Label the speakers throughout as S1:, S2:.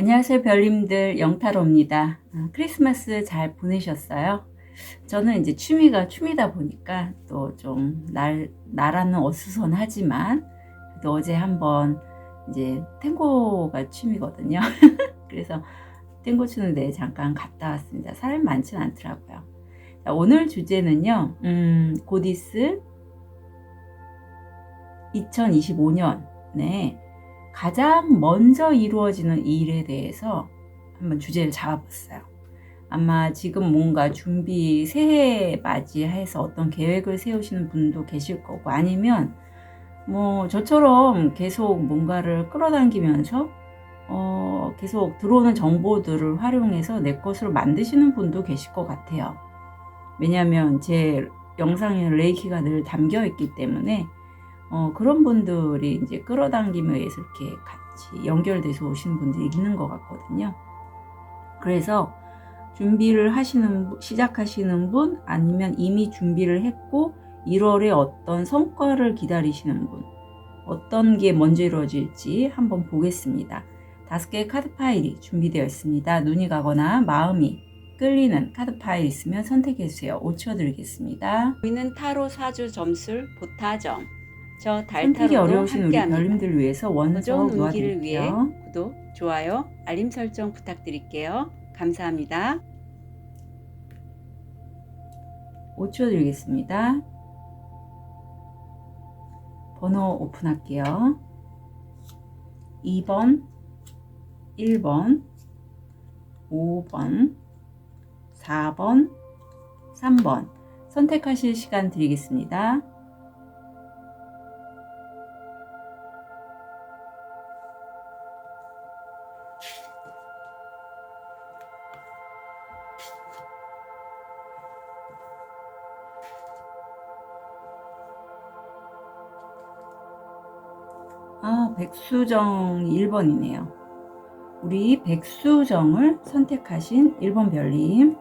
S1: 안녕하세요, 별님들. 영타로입니다. 크리스마스 잘 보내셨어요? 저는 이제 취미가 춤이다 보니까 또 좀 나라는 어수선하지만 또 어제 한번 이제 탱고가 취미거든요. 그래서 탱고 추는데 잠깐 갔다 왔습니다. 사람이 많진 않더라고요. 자, 오늘 주제는요, 곧 있을 2025년에 가장 먼저 이루어지는 일에 대해서 한번 주제를 잡아봤어요. 아마 지금 뭔가 새해 맞이해서 어떤 계획을 세우시는 분도 계실 거고, 아니면 뭐 저처럼 계속 뭔가를 끌어당기면서 계속 들어오는 정보들을 활용해서 내 것으로 만드시는 분도 계실 것 같아요. 왜냐하면 제 영상에 레이키가 늘 담겨 있기 때문에 그런 분들이 이제 끌어당김에 의해서 이렇게 같이 연결돼서 오시는 분들이 있는 것 같거든요. 그래서 준비를 시작하시는 분, 아니면 이미 준비를 했고 1월에 어떤 성과를 기다리시는 분, 어떤 게 먼저 이루어질지 한번 보겠습니다. 5개의 카드 파일이 준비되어 있습니다. 눈이 가거나 마음이 끌리는 카드 파일 있으면 선택해 주세요. 5초 드리겠습니다. 보이는 타로 사주 점술 보타점. 저 선택이
S2: 달타로도
S1: 어려우신 우리
S2: 함께합니다.
S1: 별님들 위해서
S2: 더
S1: 원석
S2: 좋은 운기를 위해
S1: 놓아드릴게요.
S2: 구독, 좋아요, 알림 설정 부탁드릴게요. 감사합니다.
S1: 5초 드리겠습니다. 번호 오픈할게요. 2번, 1번, 5번, 4번, 3번 선택하실 시간 드리겠습니다. 백수정 1번이네요. 우리 백수정을 선택하신 1번 별님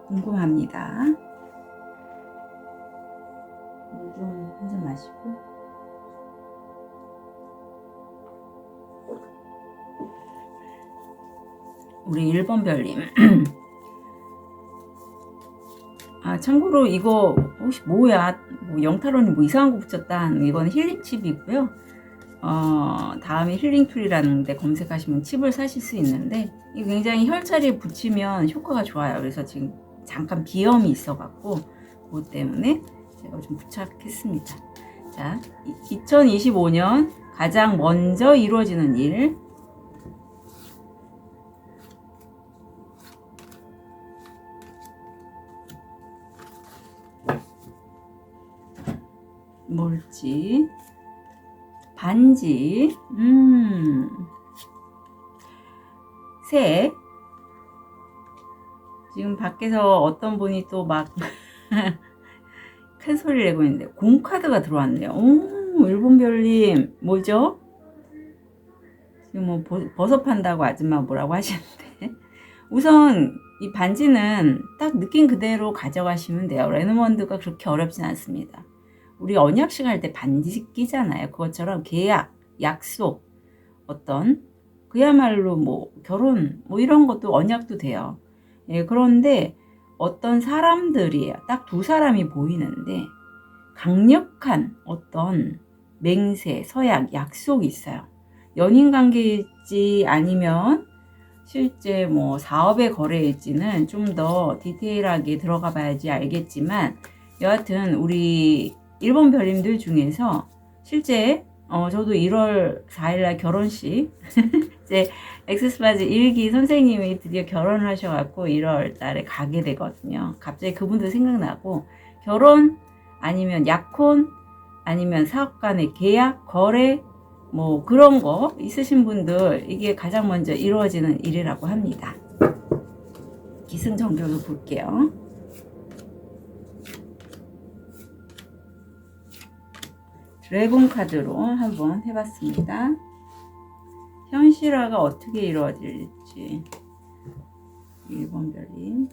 S1: 궁금합니다. 물 좀 한 잔 마시고. 우리 1번 별님 참고로 이거 혹시 뭐야, 뭐 영타로님 뭐 이상한 거 붙였다, 이건 힐링 칩이고요. 다음에 힐링 툴이라는 데 검색하시면 칩을 사실 수 있는데, 이게 굉장히 혈자리에 붙이면 효과가 좋아요. 그래서 지금 잠깐 비염이 있어 갖고 그것 때문에 제가 좀 부착했습니다. 자, 2025년 가장 먼저 이루어지는 일, 뭘지? 반지, 새. 지금 밖에서 어떤 분이 또 막 큰 소리를 내고 있는데 공카드가 들어왔네요. 일본 별님 뭐죠? 지금 뭐 버섯 판다고 아줌마 뭐라고 하시는데 우선 이 반지는 딱 느낌 그대로 가져가시면 돼요. 레노먼드가 그렇게 어렵진 않습니다. 우리 언약식 할 때 반지 끼잖아요. 그것처럼 계약, 약속, 어떤 그야말로 뭐 결혼 뭐 이런 것도 언약도 돼요. 예, 그런데 어떤 사람들이에요. 딱 두 사람이 보이는데 강력한 어떤 맹세, 서약, 약속이 있어요. 연인 관계일지 아니면 실제 뭐 사업의 거래일지는 좀 더 디테일하게 들어가 봐야지 알겠지만, 여하튼 우리 일본 별님들 중에서 실제 저도 1월 4일날 결혼식 이제 엑스스바즈 1기 선생님이 드디어 결혼을 하셔갖고 1월 달에 가게 되거든요. 갑자기 그분도 생각나고, 결혼 아니면 약혼 아니면 사업 간의 계약, 거래 뭐 그런 거 있으신 분들 이게 가장 먼저 이루어지는 일이라고 합니다. 기승전결로 볼게요. 드래곤 카드로 한번 해봤습니다. 현실화가 어떻게 이루어질지. 1번 별님.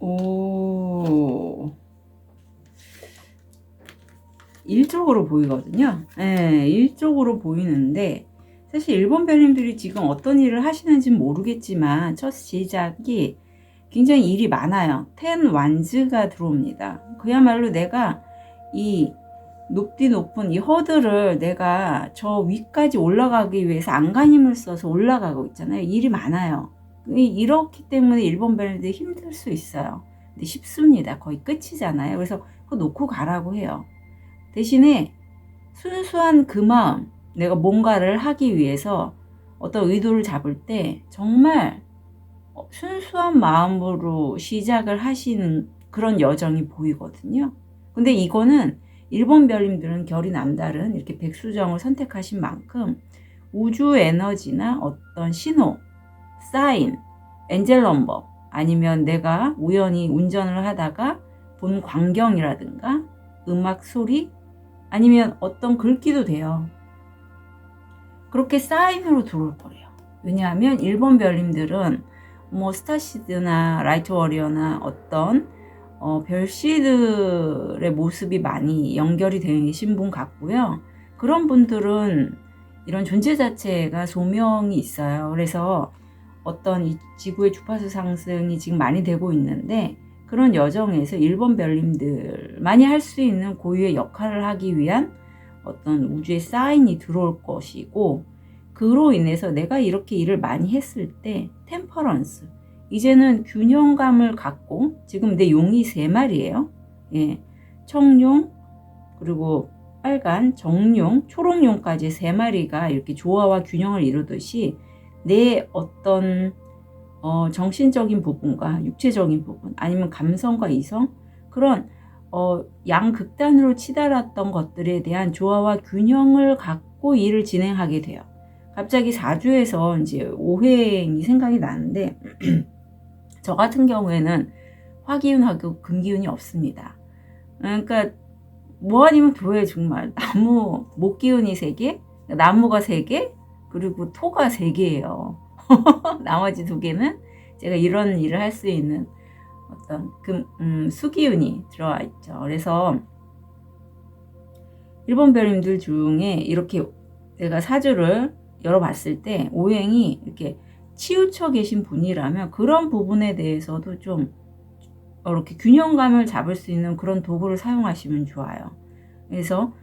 S1: 오, 일적으로 보이거든요. 예, 일적으로 보이는데 사실 일본 별님들이 지금 어떤 일을 하시는지 모르겠지만 첫 시작이 굉장히 일이 많아요. 텐 완즈가 들어옵니다. 그야말로 내가 이 높은 이 허들을 내가 저 위까지 올라가기 위해서 안간힘을 써서 올라가고 있잖아요. 일이 많아요. 이렇기 때문에 일본 별님들이 힘들 수 있어요. 근데 쉽습니다. 거의 끝이잖아요. 그래서 그거 놓고 가라고 해요. 대신에 순수한 그 마음, 내가 뭔가를 하기 위해서 어떤 의도를 잡을 때 정말 순수한 마음으로 시작을 하시는 그런 여정이 보이거든요. 근데 이거는 일본 별님들은 결이 남다른 이렇게 백수정을 선택하신 만큼 우주 에너지나 어떤 신호, 사인, 엔젤 넘버, 아니면 내가 우연히 운전을 하다가 본 광경이라든가 음악 소리, 아니면 어떤 글귀도 돼요. 그렇게 사인으로 들어올 거예요. 왜냐하면 일본 별님들은 뭐 스타시드나 라이트 워리어나 어떤 별씨들의 모습이 많이 연결이 되신 분 같고요. 그런 분들은 이런 존재 자체가 소명이 있어요. 그래서 어떤 이 지구의 주파수 상승이 지금 많이 되고 있는데 그런 여정에서 일본 별님들만이 할 수 있는 고유의 역할을 하기 위한 어떤 우주의 사인이 들어올 것이고, 그로 인해서 내가 이렇게 일을 많이 했을 때 템퍼런스, 이제는 균형감을 갖고, 지금 내 용이 3마리예요. 예, 청룡, 그리고 빨간, 정룡, 초록룡까지 3마리가 이렇게 조화와 균형을 이루듯이 내 어떤 정신적인 부분과 육체적인 부분, 아니면 감성과 이성, 그런 양극단으로 치달았던 것들에 대한 조화와 균형을 갖고 일을 진행하게 돼요. 갑자기 사주에서 이제 오행이 생각이 나는데 저 같은 경우에는 화기운하고 금기운이 없습니다. 그러니까 뭐 아니면 교회 정말 나무 목기운이 3개, 나무가 3개, 그리고 토가 3개예요. 나머지 2개는 제가 이런 일을 할 수 있는 어떤 수기운이 들어와 있죠. 그래서 일본 별님들 중에 이렇게 내가 사주를 열어봤을 때 오행이 이렇게 치우쳐 계신 분이라면 그런 부분에 대해서도 좀 이렇게 균형감을 잡을 수 있는 그런 도구를 사용하시면 좋아요. 그래서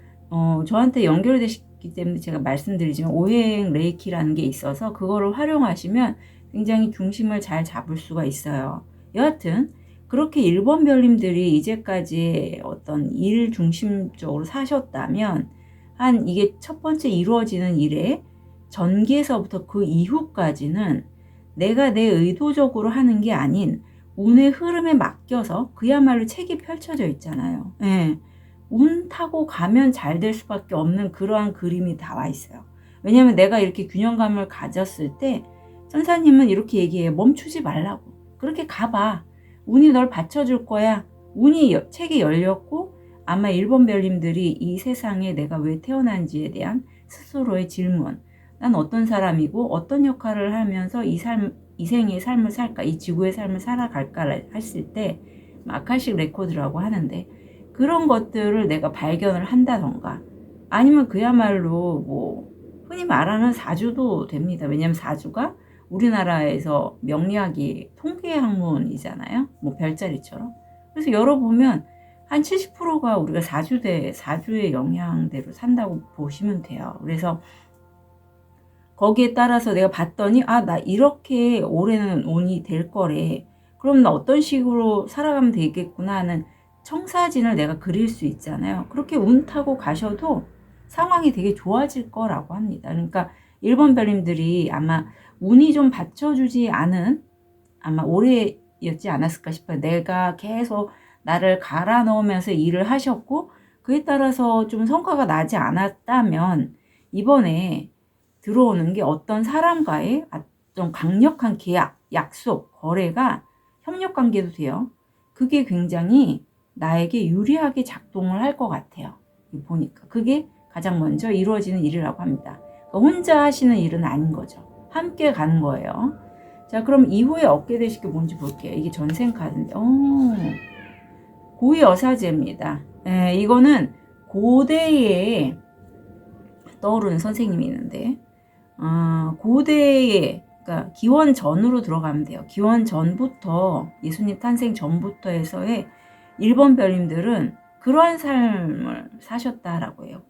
S1: 저한테 연결되시기 때문에 제가 말씀드리지만 오행 레이키라는 게 있어서 그거를 활용하시면 굉장히 중심을 잘 잡을 수가 있어요. 여하튼 그렇게 일본 별님들이 이제까지 어떤 일 중심적으로 사셨다면 한 이게 첫 번째 이루어지는 일에 전개에서부터 그 이후까지는 내가 내 의도적으로 하는 게 아닌 운의 흐름에 맡겨서 그야말로 책이 펼쳐져 있잖아요. 예. 운 타고 가면 잘 될 수밖에 없는 그러한 그림이 나와 있어요. 왜냐하면 내가 이렇게 균형감을 가졌을 때 천사님은 이렇게 얘기해요. 멈추지 말라고. 그렇게 가봐. 운이 널 받쳐줄 거야. 운이 책이 열렸고 아마 일본 별님들이 이 세상에 내가 왜 태어난지에 대한 스스로의 질문, 난 어떤 사람이고 어떤 역할을 하면서 이 생의 삶을 살까, 이 지구의 삶을 살아갈까 했을 때 아카식 레코드라고 하는데 그런 것들을 내가 발견을 한다던가 아니면 그야말로 뭐 흔히 말하는 사주도 됩니다. 왜냐하면 사주가 우리나라에서 명리학이 통계 학문이잖아요. 뭐 별자리처럼. 그래서 열어보면 한 70%가 우리가 사주의 영향대로 산다고 보시면 돼요. 그래서 거기에 따라서 내가 봤더니 나 이렇게 올해는 운이 될 거래. 그럼 나 어떤 식으로 살아가면 되겠구나 하는 청사진을 내가 그릴 수 있잖아요. 그렇게 운 타고 가셔도 상황이 되게 좋아질 거라고 합니다. 그러니까 일본 별님들이 아마 운이 좀 받쳐주지 않은 아마 올해였지 않았을까 싶어요. 내가 계속 나를 갈아 넣으면서 일을 하셨고 그에 따라서 좀 성과가 나지 않았다면 이번에 들어오는 게 어떤 사람과의 좀 강력한 계약, 약속, 거래가 협력관계도 돼요. 그게 굉장히 나에게 유리하게 작동을 할 것 같아요. 보니까 그게 가장 먼저 이루어지는 일이라고 합니다. 그러니까 혼자 하시는 일은 아닌 거죠. 함께 가는 거예요. 자, 그럼 이후에 얻게 되실 게 뭔지 볼게요. 이게 전생 카드인데, 고위 여사제입니다. 예, 이거는 고대에 떠오르는 선생님이 있는데, 고대에, 그러니까 기원 전으로 들어가면 돼요. 기원 전부터, 예수님 탄생 전부터 해서의 일본 별님들은 그러한 삶을 사셨다라고 해요.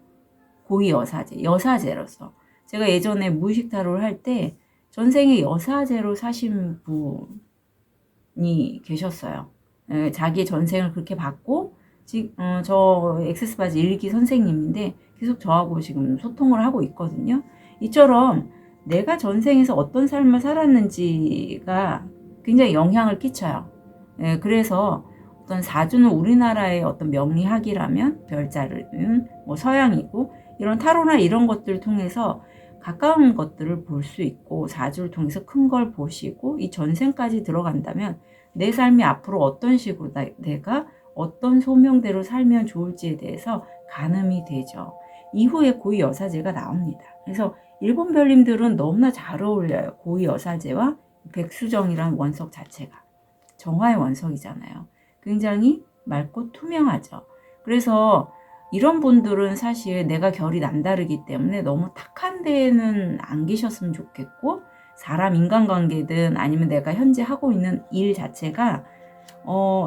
S1: 고위 여사제, 여사제로서. 제가 예전에 무의식 타로를 할 때 전생에 여사제로 사신 분이 계셨어요. 예, 자기 전생을 그렇게 받고, 저 엑세스바지 1기 선생님인데 계속 저하고 지금 소통을 하고 있거든요. 이처럼 내가 전생에서 어떤 삶을 살았는지가 굉장히 영향을 끼쳐요. 예, 그래서 어떤 사주는 우리나라의 어떤 명리학이라면 별자리는 뭐 서양이고, 이런 타로나 이런 것들을 통해서 가까운 것들을 볼 수 있고, 사주를 통해서 큰 걸 보시고, 이 전생까지 들어간다면 내 삶이 앞으로 어떤 식으로 내가 어떤 소명대로 살면 좋을지에 대해서 가늠이 되죠. 이후에 고위 여사제가 나옵니다. 그래서 일본 별님들은 너무나 잘 어울려요. 고위 여사제와 백수정이라는 원석 자체가. 정화의 원석이잖아요. 굉장히 맑고 투명하죠. 그래서 이런 분들은 사실 내가 결이 남다르기 때문에 너무 탁한 데에는 안 계셨으면 좋겠고, 사람 인간관계든 아니면 내가 현재 하고 있는 일 자체가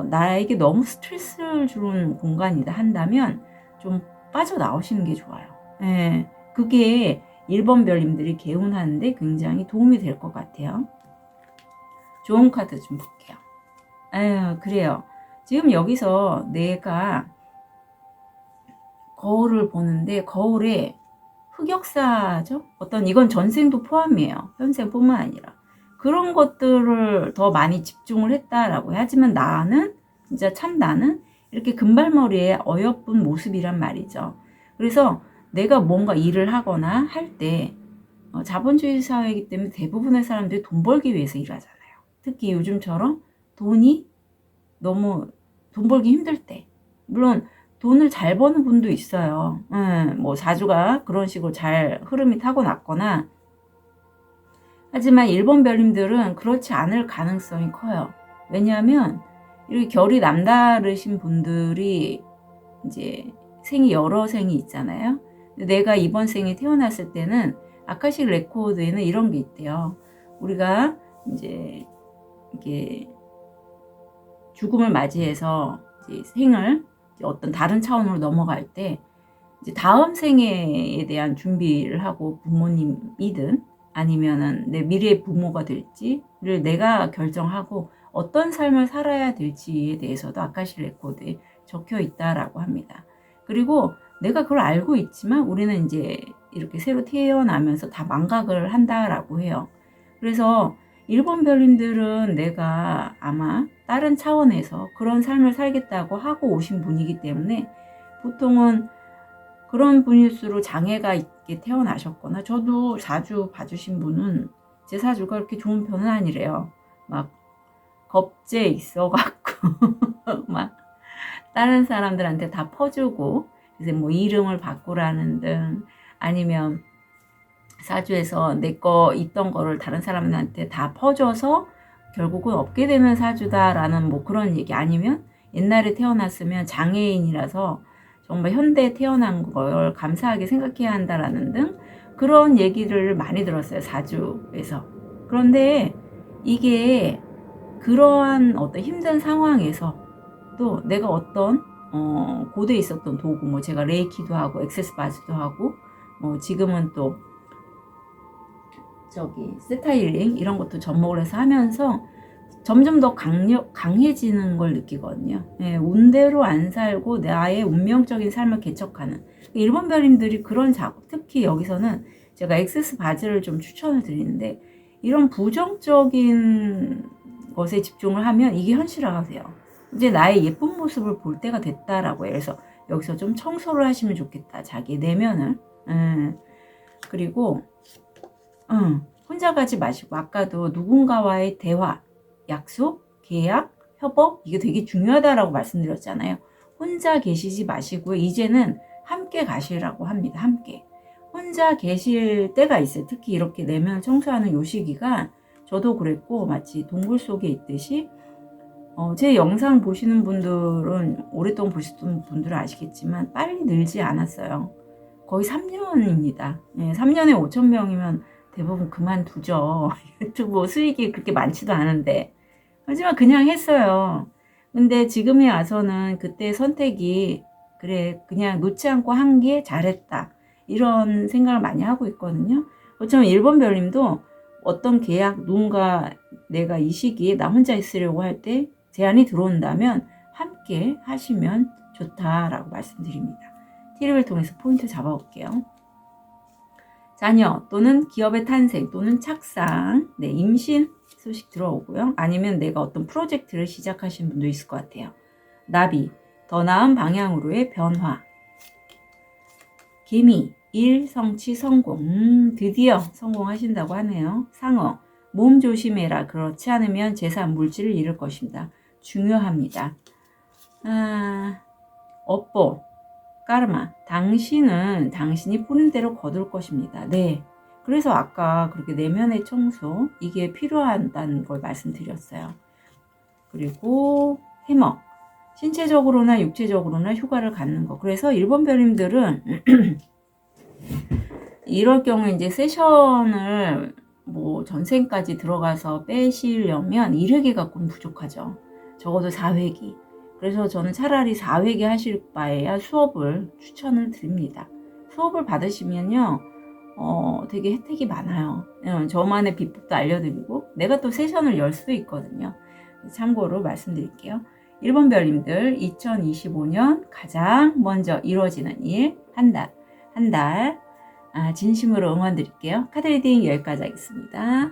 S1: 나에게 너무 스트레스를 주는 공간이다 한다면 좀 빠져나오시는 게 좋아요. 예, 그게 1번 별님들이 개운하는데 굉장히 도움이 될 것 같아요. 좋은 카드 좀 볼게요. 그래요. 지금 여기서 내가 거울을 보는데, 거울에 흑역사죠? 어떤, 이건 전생도 포함이에요. 현생뿐만 아니라. 그런 것들을 더 많이 집중을 했다라고 해요. 하지만 나는, 진짜 참 나는 이렇게 금발머리에 어여쁜 모습이란 말이죠. 그래서 내가 뭔가 일을 하거나 할 때, 자본주의 사회이기 때문에 대부분의 사람들이 돈 벌기 위해서 일하잖아요. 특히 요즘처럼 돈이 너무 돈 벌기 힘들 때. 물론 돈을 잘 버는 분도 있어요. 뭐 사주가 그런 식으로 잘 흐름이 타고났거나. 하지만 일본 별님들은 그렇지 않을 가능성이 커요. 왜냐하면 이렇게 결이 남다르신 분들이 이제 생이 여러 생이 있잖아요. 내가 이번 생에 태어났을 때는 아카식 레코드에는 이런 게 있대요. 우리가 이제 이게 죽음을 맞이해서 이제 생을 어떤 다른 차원으로 넘어갈 때 이제 다음 생애에 대한 준비를 하고, 부모님이든 아니면은 내 미래의 부모가 될지를 내가 결정하고 어떤 삶을 살아야 될지에 대해서도 아카시 레코드에 적혀 있다라고 합니다. 그리고 내가 그걸 알고 있지만 우리는 이제 이렇게 새로 태어나면서 다 망각을 한다라고 해요. 그래서 일본 별님들은 내가 아마 다른 차원에서 그런 삶을 살겠다고 하고 오신 분이기 때문에 보통은 그런 분일수록 장애가 있게 태어나셨거나, 저도 사주 봐주신 분은 제 사주가 그렇게 좋은 편은 아니래요. 막 겁제 있어갖고 막 다른 사람들한테 다 퍼주고, 그래서 뭐 이름을 바꾸라는 등, 아니면 사주에서 내 거 있던 거를 다른 사람들한테 다 퍼줘서 결국은 없게 되는 사주다라는 뭐 그런 얘기, 아니면 옛날에 태어났으면 장애인이라서 정말 현대에 태어난 걸 감사하게 생각해야 한다라는 등 그런 얘기를 많이 들었어요, 사주에서. 그런데 이게 그러한 어떤 힘든 상황에서 또 내가 어떤 고대에 있었던 도구, 뭐 제가 레이키도 하고 엑세스 바지도 하고, 지금은 또 저기 세타힐링 이런 것도 접목을 해서 하면서 점점 더 강해지는 걸 느끼거든요. 예, 운대로 안 살고 나의 운명적인 삶을 개척하는 일본 별님들이 그런 작업, 특히 여기서는 제가 엑세스 바지를 좀 추천을 드리는데, 이런 부정적인 것에 집중을 하면 이게 현실화가 돼요. 이제 나의 예쁜 모습을 볼 때가 됐다라고 해요. 그래서 여기서 좀 청소를 하시면 좋겠다, 자기 내면을. 그리고 혼자 가지 마시고, 아까도 누군가와의 대화, 약속, 계약, 협업, 이게 되게 중요하다라고 말씀드렸잖아요. 혼자 계시지 마시고 이제는 함께 가시라고 합니다. 함께. 혼자 계실 때가 있어요. 특히 이렇게 내면 청소하는 요 시기가 저도 그랬고 마치 동굴 속에 있듯이 제 영상 보시는 분들은 오랫동안 보셨던 분들은 아시겠지만 빨리 늘지 않았어요. 거의 3년입니다. 3년에 5,000명이면 대부분 그만두죠. 유튜브 수익이 그렇게 많지도 않은데. 하지만 그냥 했어요. 근데 지금에 와서는 그때 선택이 그래 그냥 놓지 않고 한 게 잘했다. 이런 생각을 많이 하고 있거든요. 어쩌면 1번 별님도 어떤 계약 누군가 내가 이 시기에 나 혼자 있으려고 할 때 제안이 들어온다면 함께 하시면 좋다라고 말씀드립니다. 티립을 통해서 포인트 잡아볼게요. 자녀 또는 기업의 탄생 또는 착상, 임신 소식 들어오고요. 아니면 내가 어떤 프로젝트를 시작하신 분도 있을 것 같아요. 나비, 더 나은 방향으로의 변화. 개미, 일 성취 성공. 드디어 성공하신다고 하네요. 상어, 몸 조심해라. 그렇지 않으면 재산 물질을 잃을 것입니다. 중요합니다. 업보, 까르마, 당신은 당신이 뿌린 대로 거둘 것입니다. 네. 그래서 아까 그렇게 내면의 청소, 이게 필요하다는 걸 말씀드렸어요. 그리고 해먹, 신체적으로나 육체적으로나 휴가를 갖는 거. 그래서 1번 별님들은 이럴 경우에 이제 세션을 뭐 전생까지 들어가서 빼시려면 1회기 갖고는 부족하죠. 적어도 4회기. 그래서 저는 차라리 4회기 하실 바에야 수업을 추천을 드립니다. 수업을 받으시면요, 되게 혜택이 많아요. 저만의 비법도 알려드리고, 내가 또 세션을 열 수도 있거든요. 참고로 말씀드릴게요. 1번 별님들 2025년 가장 먼저 이루어지는 일, 한 달, 진심으로 응원 드릴게요. 카드 리딩 여기까지 하겠습니다.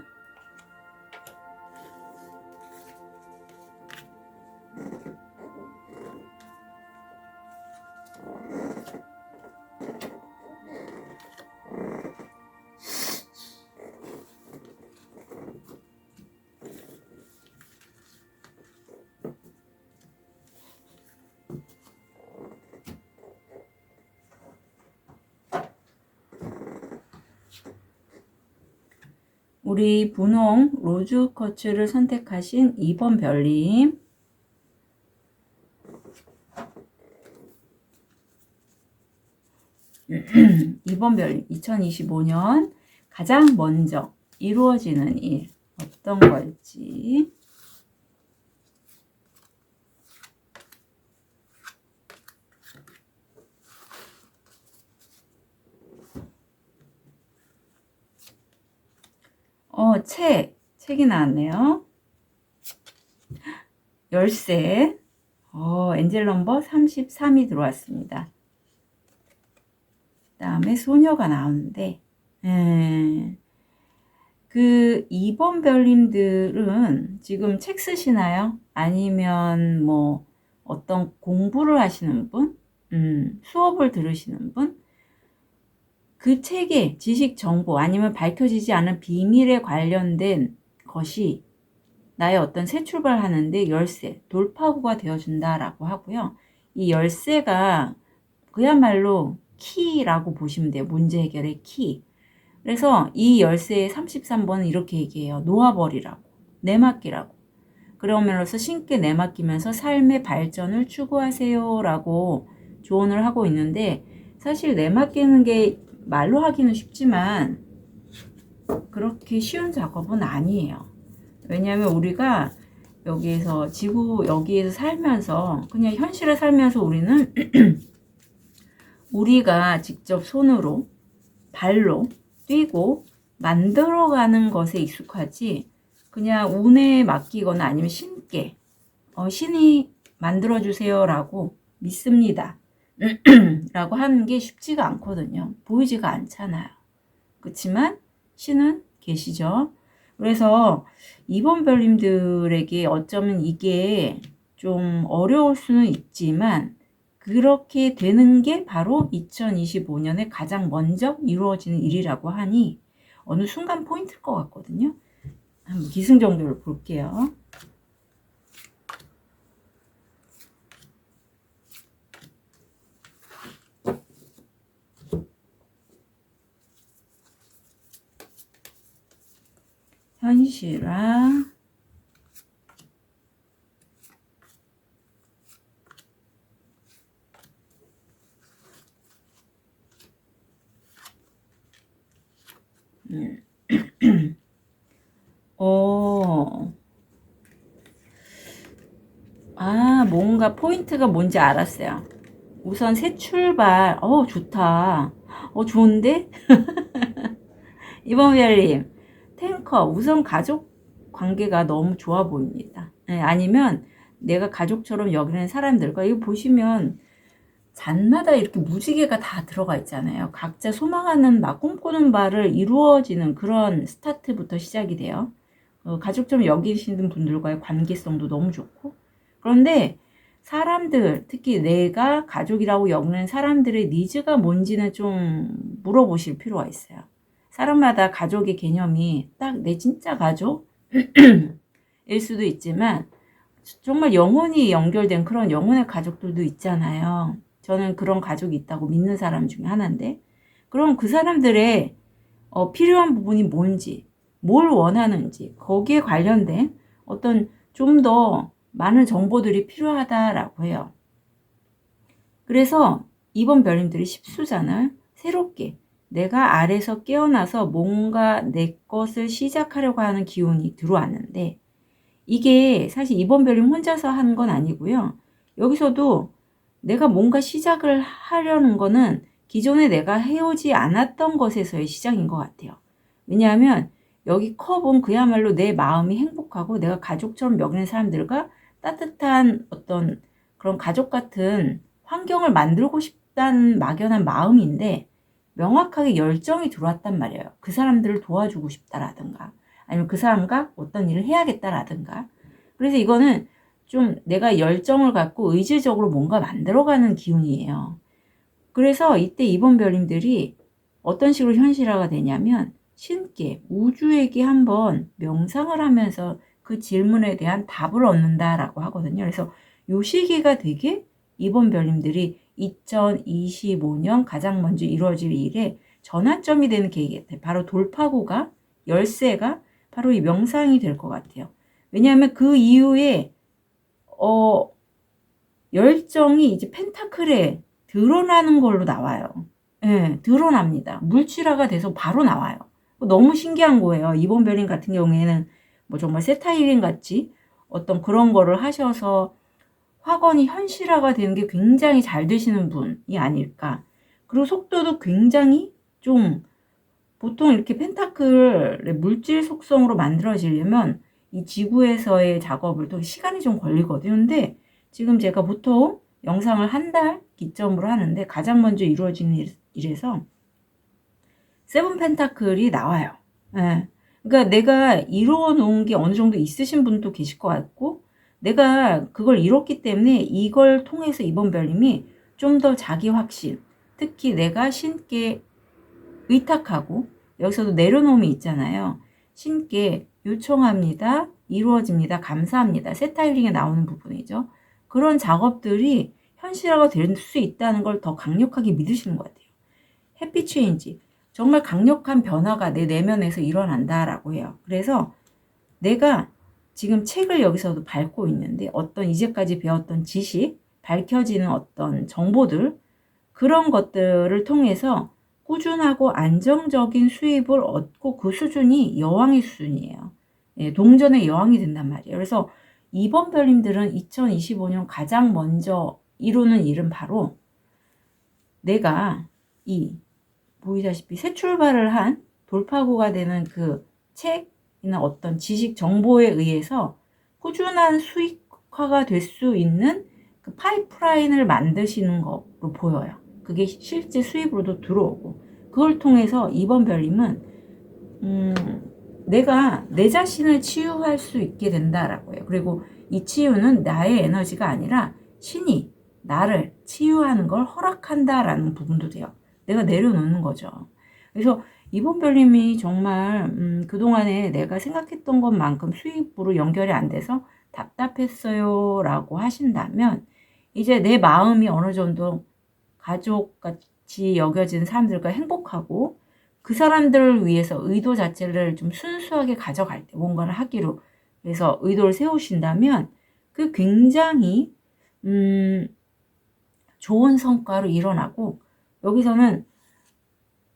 S1: 우리 분홍 로즈 쿼츠를 선택하신 2번 별님, 2번 별님 2025년 가장 먼저 이루어지는 일 어떤 걸지. 책이 나왔네요. 열쇠. 엔젤 넘버 33이 들어왔습니다. 그 다음에 소녀가 나오는데, 그 2번 별님들은 지금 책 쓰시나요? 아니면 뭐 어떤 공부를 하시는 분? 수업을 들으시는 분? 그 책의 지식 정보 아니면 밝혀지지 않은 비밀에 관련된 것이 나의 어떤 새 출발하는데 열쇠, 돌파구가 되어준다라고 하고요. 이 열쇠가 그야말로 키라고 보시면 돼요. 문제 해결의 키. 그래서 이 열쇠의 33번은 이렇게 얘기해요. 놓아버리라고. 내맡기라고. 그러면서 신께 내맡기면서 삶의 발전을 추구하세요 라고 조언을 하고 있는데, 사실 내맡기는 게 말로 하기는 쉽지만 그렇게 쉬운 작업은 아니에요. 왜냐하면 우리가 여기에서 여기에서 살면서 그냥 현실을 살면서 우리는 우리가 직접 손으로 발로 뛰고 만들어가는 것에 익숙하지, 그냥 운에 맡기거나 아니면 신께 신이 만들어주세요 라고 믿습니다 라고 하는 게 쉽지가 않거든요. 보이지가 않잖아요. 그렇지만 신은 계시죠. 그래서 2번 별님들에게 어쩌면 이게 좀 어려울 수는 있지만 그렇게 되는 게 바로 2025년에 가장 먼저 이루어지는 일이라고 하니 어느 순간 포인트일 것 같거든요. 한번 기승전결을 볼게요. 현실화 뭔가 포인트가 뭔지 알았어요. 우선 새 출발. 좋다. 좋은데? 이범별님, 탱커, 우선 가족 관계가 너무 좋아 보입니다. 아니면 내가 가족처럼 여기는 사람들과, 이거 보시면 잔마다 이렇게 무지개가 다 들어가 있잖아요. 각자 소망하는 바, 꿈꾸는 바를 이루어지는 그런 스타트부터 시작이 돼요. 가족처럼 여기시는 분들과의 관계성도 너무 좋고. 그런데 사람들, 특히 내가 가족이라고 여기는 사람들의 니즈가 뭔지는 좀 물어보실 필요가 있어요. 사람마다 가족의 개념이 딱 내 진짜 가족? 일 수도 있지만 정말 영혼이 연결된 그런 영혼의 가족들도 있잖아요. 저는 그런 가족이 있다고 믿는 사람 중에 하나인데, 그럼 그 사람들의 필요한 부분이 뭔지, 뭘 원하는지, 거기에 관련된 어떤 좀 더 많은 정보들이 필요하다라고 해요. 그래서 이번 별님들이 10수잖아요. 새롭게 내가 아래서 깨어나서 뭔가 내 것을 시작하려고 하는 기운이 들어왔는데, 이게 사실 이번 별님 혼자서 한 건 아니고요. 여기서도 내가 뭔가 시작을 하려는 거는 기존에 내가 해오지 않았던 것에서의 시작인 것 같아요. 왜냐하면 여기 컵은 그야말로 내 마음이 행복하고 내가 가족처럼 여기는 사람들과 따뜻한 어떤 그런 가족 같은 환경을 만들고 싶다는 막연한 마음인데, 명확하게 열정이 들어왔단 말이에요. 그 사람들을 도와주고 싶다라든가, 아니면 그 사람과 어떤 일을 해야겠다라든가. 그래서 이거는 좀 내가 열정을 갖고 의지적으로 뭔가 만들어가는 기운이에요. 그래서 이때 이번 별님들이 어떤 식으로 현실화가 되냐면, 신께 우주에게 한번 명상을 하면서 그 질문에 대한 답을 얻는다라고 하거든요. 그래서 이 시기가 되게 이번 별님들이 2025년 가장 먼저 이루어질 일에 전환점이 되는 계기가 돼요. 바로 돌파구가, 열쇠가 바로 이 명상이 될 것 같아요. 왜냐하면 그 이후에 열정이 이제 펜타클에 드러나는 걸로 나와요. 예, 드러납니다. 물질화가 돼서 바로 나와요. 너무 신기한 거예요. 이번 별님 같은 경우에는 뭐 정말 세타일링 같이 어떤 그런 거를 하셔서 확언이 현실화가 되는 게 굉장히 잘 되시는 분이 아닐까. 그리고 속도도 굉장히 좀, 보통 이렇게 펜타클의 물질 속성으로 만들어지려면 이 지구에서의 작업을 또 시간이 좀 걸리거든요. 근데 지금 제가 보통 영상을 한 달 기점으로 하는데 가장 먼저 이루어지는 일에서 세븐 펜타클이 나와요. 예. 그러니까 내가 이루어 놓은 게 어느 정도 있으신 분도 계실 것 같고, 내가 그걸 이뤘기 때문에 이걸 통해서 이번 별님이 좀 더 자기 확신, 특히 내가 신께 의탁하고, 여기서도 내려놓음이 있잖아요. 신께 요청합니다. 이루어집니다. 감사합니다. 세타일링에 나오는 부분이죠. 그런 작업들이 현실화가 될 수 있다는 걸 더 강력하게 믿으시는 것 같아요. 해피 체인지. 정말 강력한 변화가 내 내면에서 일어난다라고 해요. 그래서 내가 지금 책을 여기서도 밟고 있는데, 어떤 이제까지 배웠던 지식, 밝혀지는 어떤 정보들, 그런 것들을 통해서 꾸준하고 안정적인 수입을 얻고, 그 수준이 여왕의 수준이에요. 예, 동전의 여왕이 된단 말이에요. 그래서 이번 별님들은 2025년 가장 먼저 이루는 일은 바로 내가 보이다시피 새 출발을 한 돌파구가 되는 그 책이나 어떤 지식 정보에 의해서 꾸준한 수익화가 될 수 있는 그 파이프라인을 만드시는 거로 보여요. 그게 실제 수입으로도 들어오고, 그걸 통해서 이번 별님은 내가 내 자신을 치유할 수 있게 된다라고 해요. 그리고 이 치유는 나의 에너지가 아니라 신이 나를 치유하는 걸 허락한다라는 부분도 돼요. 내가 내려놓는 거죠. 그래서 이번 별님이 정말 그동안에 내가 생각했던 것만큼 수입으로 연결이 안 돼서 답답했어요 라고 하신다면, 이제 내 마음이 어느 정도 가족같이 여겨지는 사람들과 행복하고, 그 사람들을 위해서 의도 자체를 좀 순수하게 가져갈 때 뭔가를 하기로 해서 의도를 세우신다면 그 굉장히 좋은 성과로 일어나고 여기서는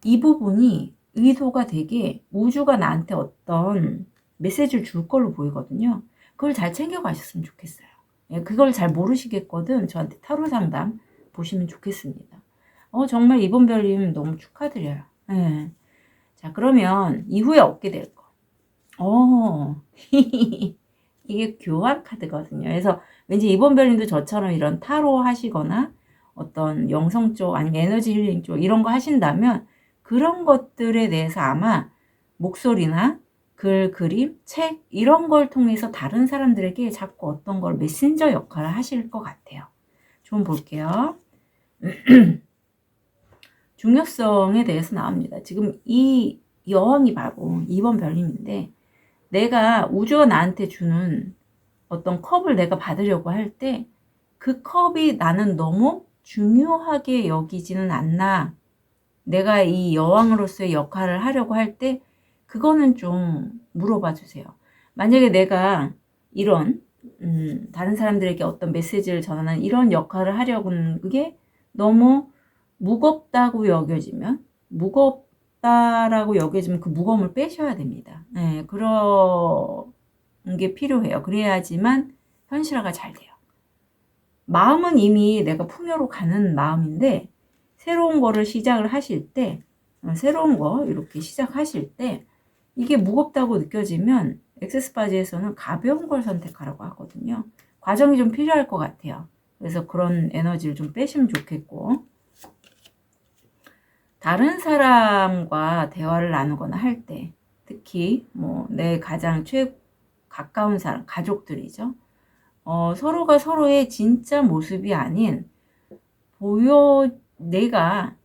S1: 이 부분이 의도가 되게 우주가 나한테 어떤 메시지를 줄 걸로 보이거든요. 그걸 잘 챙겨가셨으면 좋겠어요. 예, 그걸 잘 모르시겠거든 저한테 타로 상담 보시면 좋겠습니다. 정말 이번 별님 너무 축하드려요. 예. 자, 그러면 이후에 얻게 될 거. 이게 교환 카드거든요. 그래서 왠지 이번 별님도 저처럼 이런 타로 하시거나 어떤 영성 쪽 아니면 에너지 힐링 쪽 이런 거 하신다면 그런 것들에 대해서 아마 목소리나 글, 그림, 책 이런 걸 통해서 다른 사람들에게 자꾸 어떤 걸 메신저 역할을 하실 것 같아요. 좀 볼게요. 중요성에 대해서 나옵니다. 지금 이 여왕이 바로 2번 별님인데 내가 우주가 나한테 주는 어떤 컵을 내가 받으려고 할 때 그 컵이 나는 너무 중요하게 여기지는 않나. 내가 이 여왕으로서의 역할을 하려고 할 때 그거는 좀 물어봐 주세요. 만약에 내가 이런 다른 사람들에게 어떤 메시지를 전하는 이런 역할을 하려고 하는 게 너무 무겁다고 여겨지면 무겁다라고 여겨지면 그 무거움을 빼셔야 됩니다. 네, 그런 게 필요해요. 그래야지만 현실화가 잘 돼요. 마음은 이미 내가 풍요로 가는 마음인데 새로운 거를 시작을 하실 때 새로운 거 이렇게 시작하실 때 이게 무겁다고 느껴지면 액세스바지에서는 가벼운 걸 선택하라고 하거든요. 과정이 좀 필요할 것 같아요. 그래서 그런 에너지를 좀 빼시면 좋겠고 다른 사람과 대화를 나누거나 할 때 특히 뭐 내 가장 가까운 사람, 가족들이죠. 서로가 서로의 진짜 모습이 아닌 내가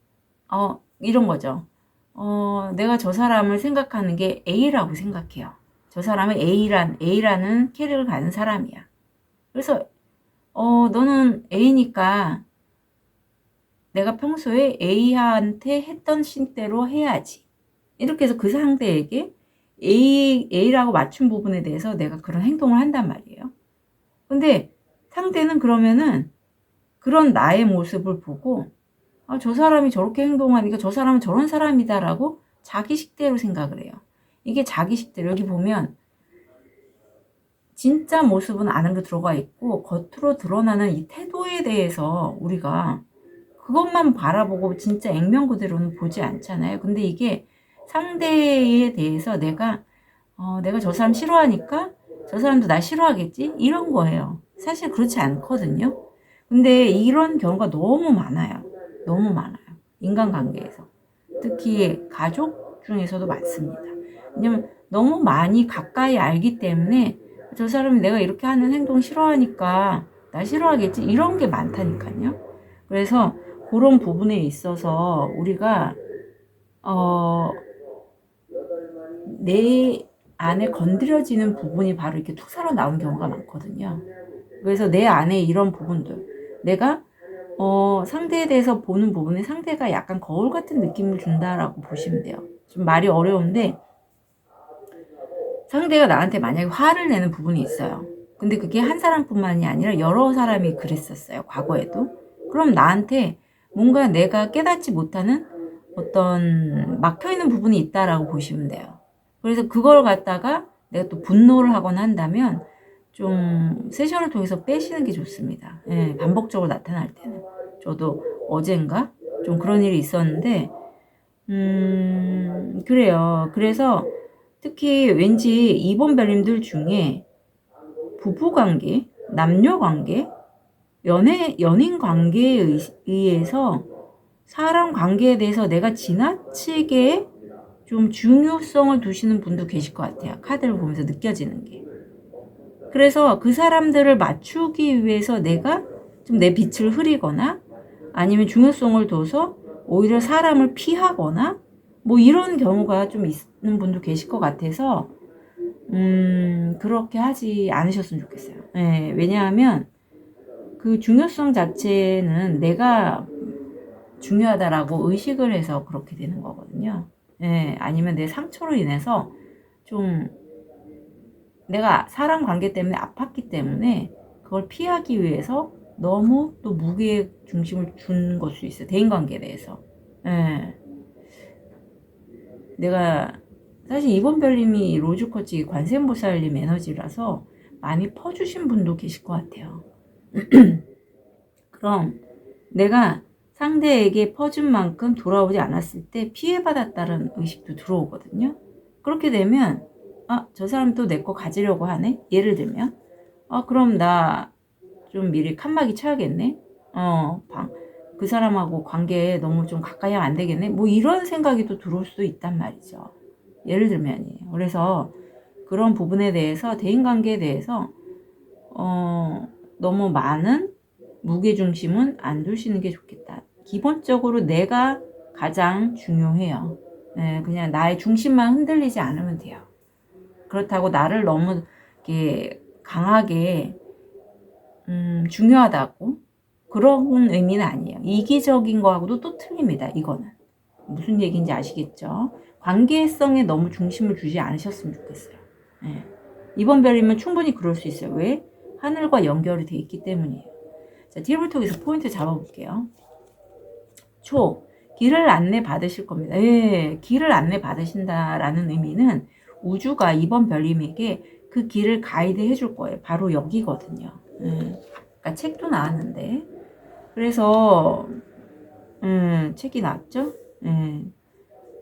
S1: 이런 거죠. 내가 저 사람을 생각하는 게 A라고 생각해요. 저 사람은 A라는 캐릭을 가진 사람이야. 그래서 너는 A니까 내가 평소에 A한테 했던 신대로 해야지. 이렇게 해서 그 상대에게 A라고 맞춘 부분에 대해서 내가 그런 행동을 한단 말이에요. 근데 상대는 그러면은 그런 나의 모습을 보고 저 사람이 저렇게 행동하니까 저 사람은 저런 사람이다라고 자기식대로 생각을 해요. 이게 자기식대로 여기 보면 진짜 모습은 안으로 들어가 있고 겉으로 드러나는 이 태도에 대해서 우리가 그것만 바라보고 진짜 액면 그대로는 보지 않잖아요. 근데 이게 상대에 대해서 내가 저 사람 싫어하니까 저 사람도 나 싫어하겠지? 이런 거예요. 사실 그렇지 않거든요. 근데 이런 경우가 너무 많아요. 너무 많아요. 인간관계에서. 특히 가족 중에서도 많습니다. 왜냐면 너무 많이 가까이 알기 때문에 저 사람이 내가 이렇게 하는 행동 싫어하니까 나 싫어하겠지? 이런 게 많다니까요. 그래서 그런 부분에 있어서 우리가 내 안에 건드려지는 부분이 바로 이렇게 투사로 나온 경우가 많거든요. 그래서 내 안에 이런 부분들 내가 상대에 대해서 보는 부분에 상대가 약간 거울 같은 느낌을 준다라고 보시면 돼요. 좀 말이 어려운데 상대가 나한테 만약에 화를 내는 부분이 있어요. 근데 그게 한 사람뿐만이 아니라 여러 사람이 그랬었어요. 과거에도. 그럼 나한테 뭔가 내가 깨닫지 못하는 어떤 막혀있는 부분이 있다라고 보시면 돼요. 그래서 그걸 갖다가 내가 또 분노를 하거나 한다면 좀 세션을 통해서 빼시는 게 좋습니다. 예, 반복적으로 나타날 때는. 저도 어젠가 좀 그런 일이 있었는데 그래요. 그래서 특히 왠지 이번 별님들 중에 부부관계, 남녀관계, 연인 관계에 의해서 사람 관계에 대해서 내가 지나치게 좀 중요성을 두시는 분도 계실 것 같아요. 카드를 보면서 느껴지는 게. 그래서 그 사람들을 맞추기 위해서 내가 좀 내 빛을 흐리거나 아니면 중요성을 둬서 오히려 사람을 피하거나 뭐 이런 경우가 좀 있는 분도 계실 것 같아서 그렇게 하지 않으셨으면 좋겠어요. 네, 왜냐하면 그 중요성 자체는 내가 중요하다라고 의식을 해서 그렇게 되는 거거든요. 예, 아니면 내 상처로 인해서 좀 내가 사람 관계 때문에 아팠기 때문에 그걸 피하기 위해서 너무 또 무게의 중심을 준 걸 수 있어요. 대인관계에 대해서. 예. 내가 사실 이번 별님이 로즈코치 관세음보살님 에너지라서 많이 퍼주신 분도 계실 것 같아요. 그럼 내가 상대에게 퍼준 만큼 돌아오지 않았을 때 피해받았다는 의식도 들어오거든요. 그렇게 되면 저 사람 또 내 거 가지려고 하네? 예를 들면 그럼 나 좀 미리 칸막이 쳐야겠네? 그 사람하고 관계에 너무 좀 가까이 하면 안 되겠네? 뭐 이런 생각이 또 들어올 수도 있단 말이죠. 예를 들면이에요. 그래서 그런 부분에 대해서 대인관계에 대해서 너무 많은 무게중심은 안 두시는 게 좋겠다. 기본적으로 내가 가장 중요해요. 네, 그냥 나의 중심만 흔들리지 않으면 돼요. 그렇다고 나를 너무 이렇게 강하게 중요하다고 그런 의미는 아니에요. 이기적인 거하고도 또 틀립니다. 이거는 무슨 얘기인지 아시겠죠? 관계성에 너무 중심을 주지 않으셨으면 좋겠어요. 네. 이번 별이면 충분히 그럴 수 있어요. 왜? 하늘과 연결이 돼 있기 때문이에요. 자, 티블톡에서 포인트 잡아볼게요. 길을 안내 받으실 겁니다. 예, 길을 안내 받으신다라는 의미는 우주가 이번 별님에게 그 길을 가이드 해줄 거예요. 바로 여기거든요. 그러니까 책도 나왔는데 그래서 책이 나왔죠.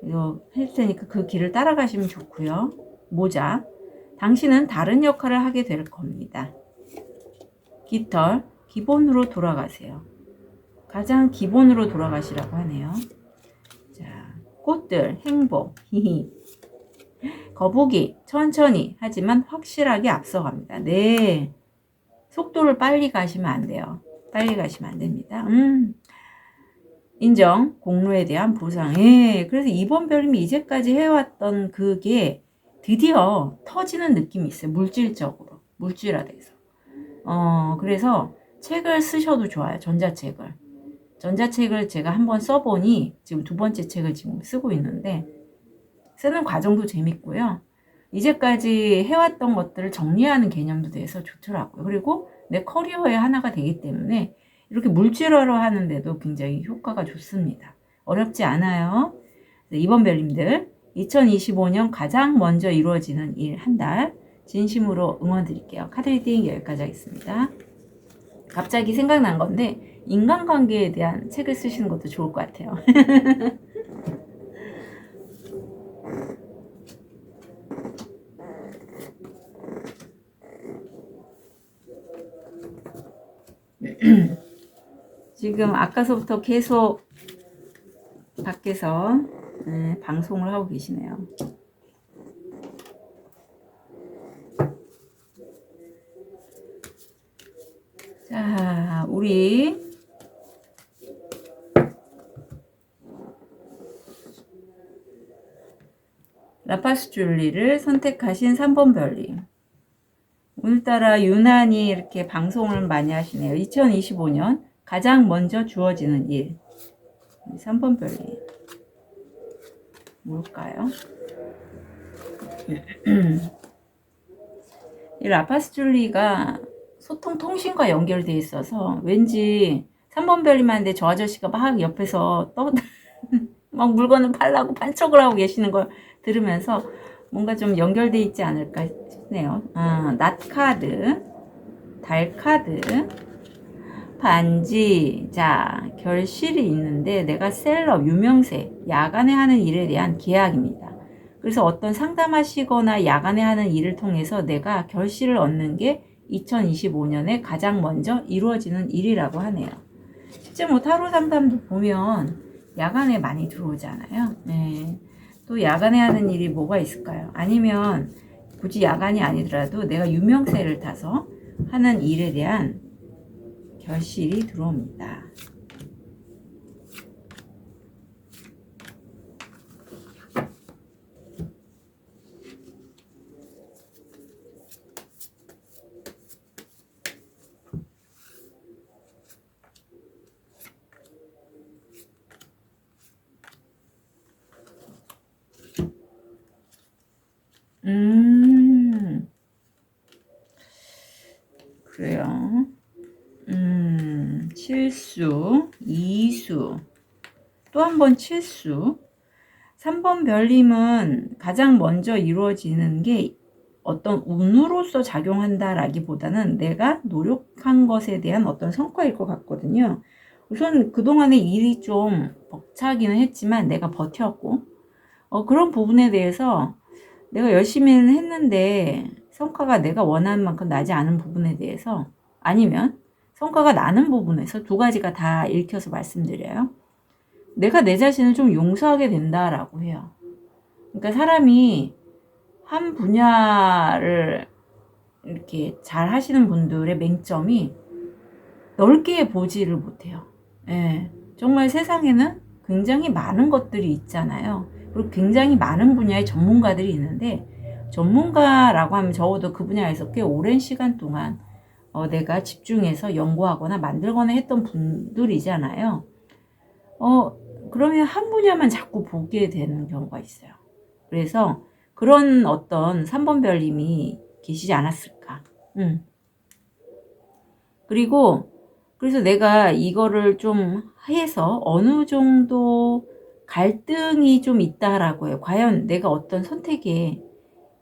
S1: 이거 해줄 테니까 그 길을 따라가시면 좋고요. 모자, 당신은 다른 역할을 하게 될 겁니다. 깃털, 기본으로 돌아가세요. 가장 기본으로 돌아가시라고 하네요. 자, 꽃들, 행복, 히히. 거북이, 천천히 하지만 확실하게 앞서갑니다. 네, 속도를 빨리 가시면 안 돼요. 빨리 가시면 안 됩니다. 인정, 공로에 대한 보상. 예, 그래서 이번 별님이 이제까지 해왔던 그게 드디어 터지는 느낌이 있어요. 물질적으로, 물질화돼서. 그래서 책을 쓰셔도 좋아요. 전자책을 제가 한번 써보니 지금 두 번째 책을 지금 쓰고 있는데 쓰는 과정도 재밌고요. 이제까지 해왔던 것들을 정리하는 개념도 돼서 좋더라고요. 그리고 내 커리어의 하나가 되기 때문에 이렇게 물질화로 하는데도 굉장히 효과가 좋습니다. 어렵지 않아요. 이번 별님들 2025년 가장 먼저 이루어지는 일 한 달 진심으로 응원 드릴게요. 카드 리딩 여기까지 하겠습니다. 갑자기 생각난 건데 인간관계에 대한 책을 쓰시는 것도 좋을 것 같아요. 지금 아까서부터 계속 밖에서 방송을 하고 계시네요. 자, 우리 라파스줄리를 선택하신 3번 별님. 오늘따라 유난히 이렇게 방송을 많이 하시네요. 2025년 가장 먼저 주어지는 일. 3번 별님. 뭘까요? 이 라파스줄리가 소통 통신과 연결되어 있어서 왠지 3번 별님한테 저 아저씨가 막 옆에서 막 물건을 팔라고 반쪽을 하고 계시는 걸 들으면서 뭔가 좀 연결되어 있지 않을까 싶네요. 낫카드, 달카드, 반지. 자, 결실이 있는데 내가 셀럽, 유명세, 야간에 하는 일에 대한 계약입니다. 그래서 어떤 상담하시거나 야간에 하는 일을 통해서 내가 결실을 얻는 게 2025년에 가장 먼저 이루어지는 일이라고 하네요. 실제 뭐 타로 상담도 보면 야간에 많이 들어오잖아요. 네. 또 야간에 하는 일이 뭐가 있을까요? 아니면 굳이 야간이 아니더라도 내가 유명세를 타서 하는 일에 대한 결실이 들어옵니다. 그래요. 칠수, 이수, 또 한 번 칠수. 3번 별님은 가장 먼저 이루어지는 게 어떤 운으로서 작용한다라기보다는 내가 노력한 것에 대한 어떤 성과일 것 같거든요. 우선 그동안의 일이 좀 벅차기는 했지만 내가 버텼고, 그런 부분에 대해서 내가 열심히는 했는데 성과가 내가 원하는 만큼 나지 않은 부분에 대해서, 아니면 성과가 나는 부분에서, 두 가지가 다 읽혀서 말씀드려요. 내가 내 자신을 좀 용서하게 된다라고 해요. 그러니까 사람이 한 분야를 이렇게 잘 하시는 분들의 맹점이 넓게 보지를 못해요. 예, 정말 세상에는 굉장히 많은 것들이 있잖아요. 그리고 굉장히 많은 분야의 전문가들이 있는데, 전문가라고 하면 적어도 그 분야에서 꽤 오랜 시간 동안 내가 집중해서 연구하거나 만들거나 했던 분들이잖아요. 그러면 한 분야만 자꾸 보게 되는 경우가 있어요. 그래서 그런 어떤 3번 별님이 계시지 않았을까. 그리고 그래서 내가 이거를 좀 해서 어느 정도 갈등이 좀 있다라고 해요. 과연 내가 어떤 선택에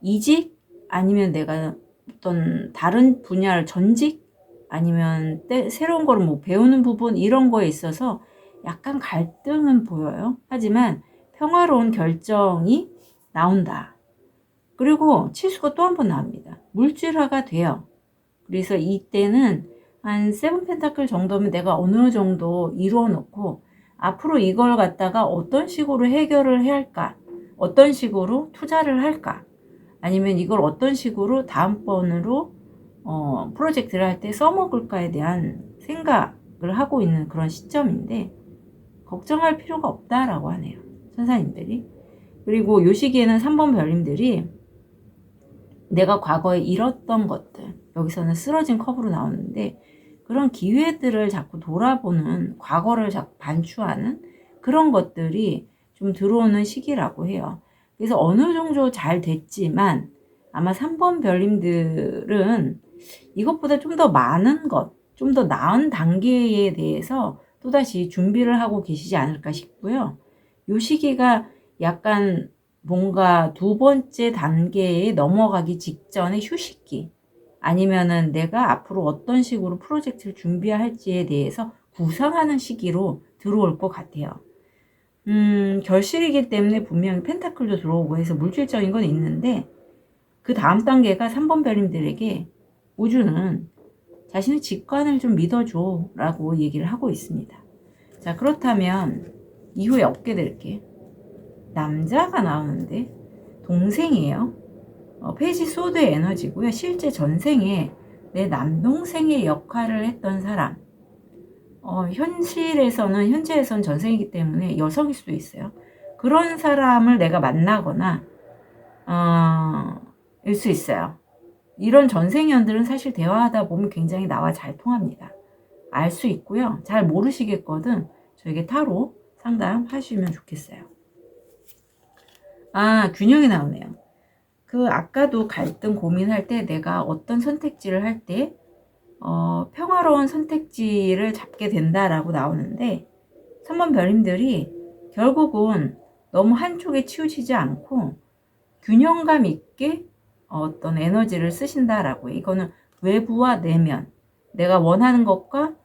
S1: 이직, 아니면 내가 어떤 다른 분야를 전직, 아니면 새로운 거를 뭐 배우는 부분, 이런 거에 있어서 약간 갈등은 보여요. 하지만 평화로운 결정이 나온다. 그리고 치수가 또 한 번 나옵니다. 물질화가 돼요. 그래서 이때는 한 세븐 펜타클 정도면 내가 어느 정도 이루어 놓고 앞으로 이걸 갖다가 어떤 식으로 해결을 해야 할까, 어떤 식으로 투자를 할까, 아니면 이걸 어떤 식으로 다음번으로 프로젝트를 할 때 써먹을까에 대한 생각을 하고 있는 그런 시점인데, 걱정할 필요가 없다라고 하네요, 천사님들이. 그리고 이 시기에는 3번 별님들이 내가 과거에 잃었던 것들, 여기서는 쓰러진 컵으로 나오는데, 그런 기회들을 자꾸 돌아보는, 과거를 자꾸 반추하는 그런 것들이 좀 들어오는 시기라고 해요. 그래서 어느 정도 잘 됐지만 아마 3번 별님들은 이것보다 좀 더 많은 것, 좀 더 나은 단계에 대해서 또다시 준비를 하고 계시지 않을까 싶고요. 이 시기가 약간 뭔가 두 번째 단계에 넘어가기 직전의 휴식기, 아니면은 내가 앞으로 어떤 식으로 프로젝트를 준비할지에 대해서 구상하는 시기로 들어올 것 같아요. 결실이기 때문에 분명히 펜타클도 들어오고 해서 물질적인 건 있는데, 그 다음 단계가 3번 별님들에게 우주는 자신의 직관을 좀 믿어줘 라고 얘기를 하고 있습니다. 자, 그렇다면 이후에 얻게 될 게 남자가 나오는데 동생이에요. 페이지 소드의 에너지고요. 실제 전생에 내 남동생의 역할을 했던 사람, 현재에선 전생이기 때문에 여성일 수도 있어요. 그런 사람을 내가 만나거나 일 수 있어요. 이런 전생연들은 사실 대화하다 보면 굉장히 나와 잘 통합니다. 알 수 있고요. 잘 모르시겠거든 저에게 타로 상담 하시면 좋겠어요. 균형이 나오네요. 그 아까도 갈등 고민할 때 내가 어떤 선택지를 할 때 평화로운 선택지를 잡게 된다라고 나오는데, 3번 별님들이 결국은 너무 한쪽에 치우치지 않고 균형감 있게 어떤 에너지를 쓰신다라고 해요. 이거는 외부와 내면, 내가 원하는 것과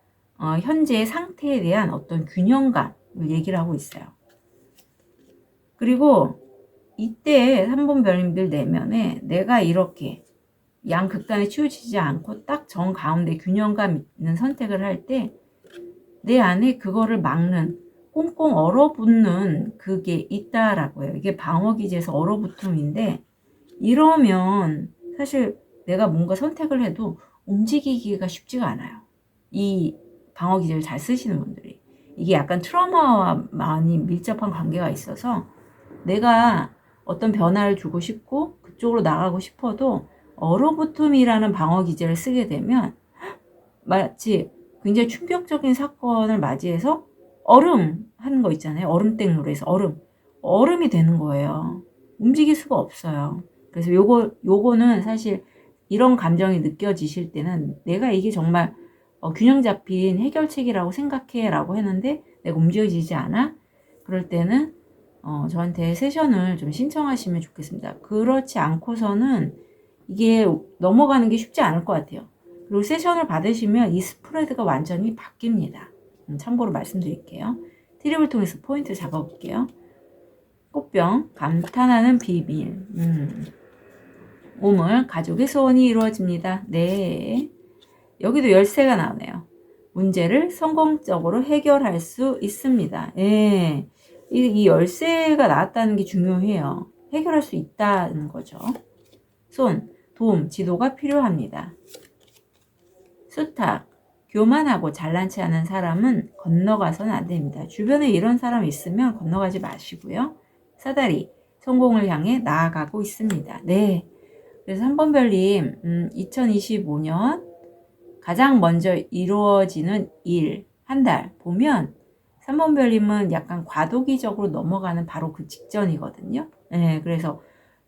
S1: 현재의 상태에 대한 어떤 균형감을 얘기를 하고 있어요. 그리고 이때 3번 별님들 내면에 내가 이렇게 양극단에 치우치지 않고 딱 정 가운데 균형감 있는 선택을 할 때 내 안에 그거를 막는, 꽁꽁 얼어붙는 그게 있다라고 해요. 이게 방어기제에서 얼어붙음인데, 이러면 사실 내가 뭔가 선택을 해도 움직이기가 쉽지가 않아요. 이 방어기제를 잘 쓰시는 분들이. 이게 약간 트라우마와 많이 밀접한 관계가 있어서 내가 어떤 변화를 주고 싶고 그쪽으로 나가고 싶어도 얼어붙음이라는 방어기제를 쓰게 되면 마치 굉장히 충격적인 사건을 맞이해서 얼음 하는 거 있잖아요. 얼음땡으로 해서 얼음이 되는 거예요. 움직일 수가 없어요. 그래서 요거는 사실 이런 감정이 느껴지실 때는 내가 이게 정말 균형 잡힌 해결책이라고 생각해 라고 했는데 내가 움직여지지 않아? 그럴 때는 저한테 세션을 좀 신청하시면 좋겠습니다. 그렇지 않고서는 이게 넘어가는 게 쉽지 않을 것 같아요. 그리고 세션을 받으시면 이 스프레드가 완전히 바뀝니다. 참고로 말씀드릴게요. 트립을 통해서 포인트 잡아볼게요. 꽃병, 감탄하는 비밀. 오물, 가족의 소원이 이루어집니다. 네. 여기도 열쇠가 나오네요. 문제를 성공적으로 해결할 수 있습니다. 예. 이 열쇠가 나왔다는 게 중요해요. 해결할 수 있다는 거죠. 손, 도움, 지도가 필요합니다. 수탉, 교만하고 잘난 체 하는 사람은 건너가서는 안 됩니다. 주변에 이런 사람이 있으면 건너가지 마시고요. 사다리, 성공을 향해 나아가고 있습니다. 네. 그래서 3번 별님, 2025년 가장 먼저 이루어지는 일, 한 달 보면 3번 별님은 약간 과도기적으로 넘어가는 바로 그 직전이거든요. 네, 그래서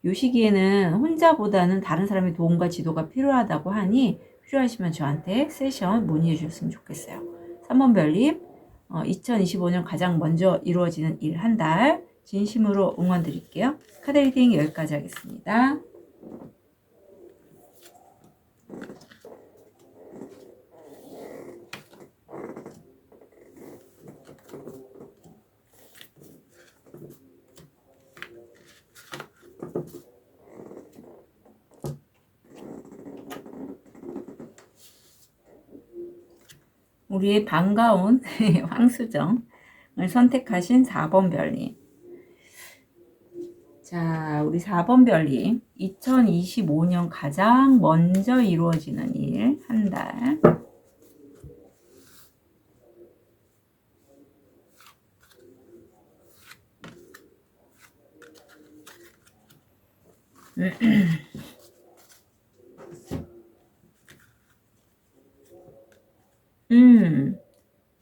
S1: 이 시기에는 혼자보다는 다른 사람의 도움과 지도가 필요하다고 하니 필요하시면 저한테 세션 문의해 주셨으면 좋겠어요. 3번 별님, 2025년 가장 먼저 이루어지는 일 한 달 진심으로 응원 드릴게요. 카드 리딩 여기까지 하겠습니다. 우리의 반가운 황수정을 선택하신 4번 별님. 자, 우리 4번 별님. 2025년 가장 먼저 이루어지는 일, 한 달.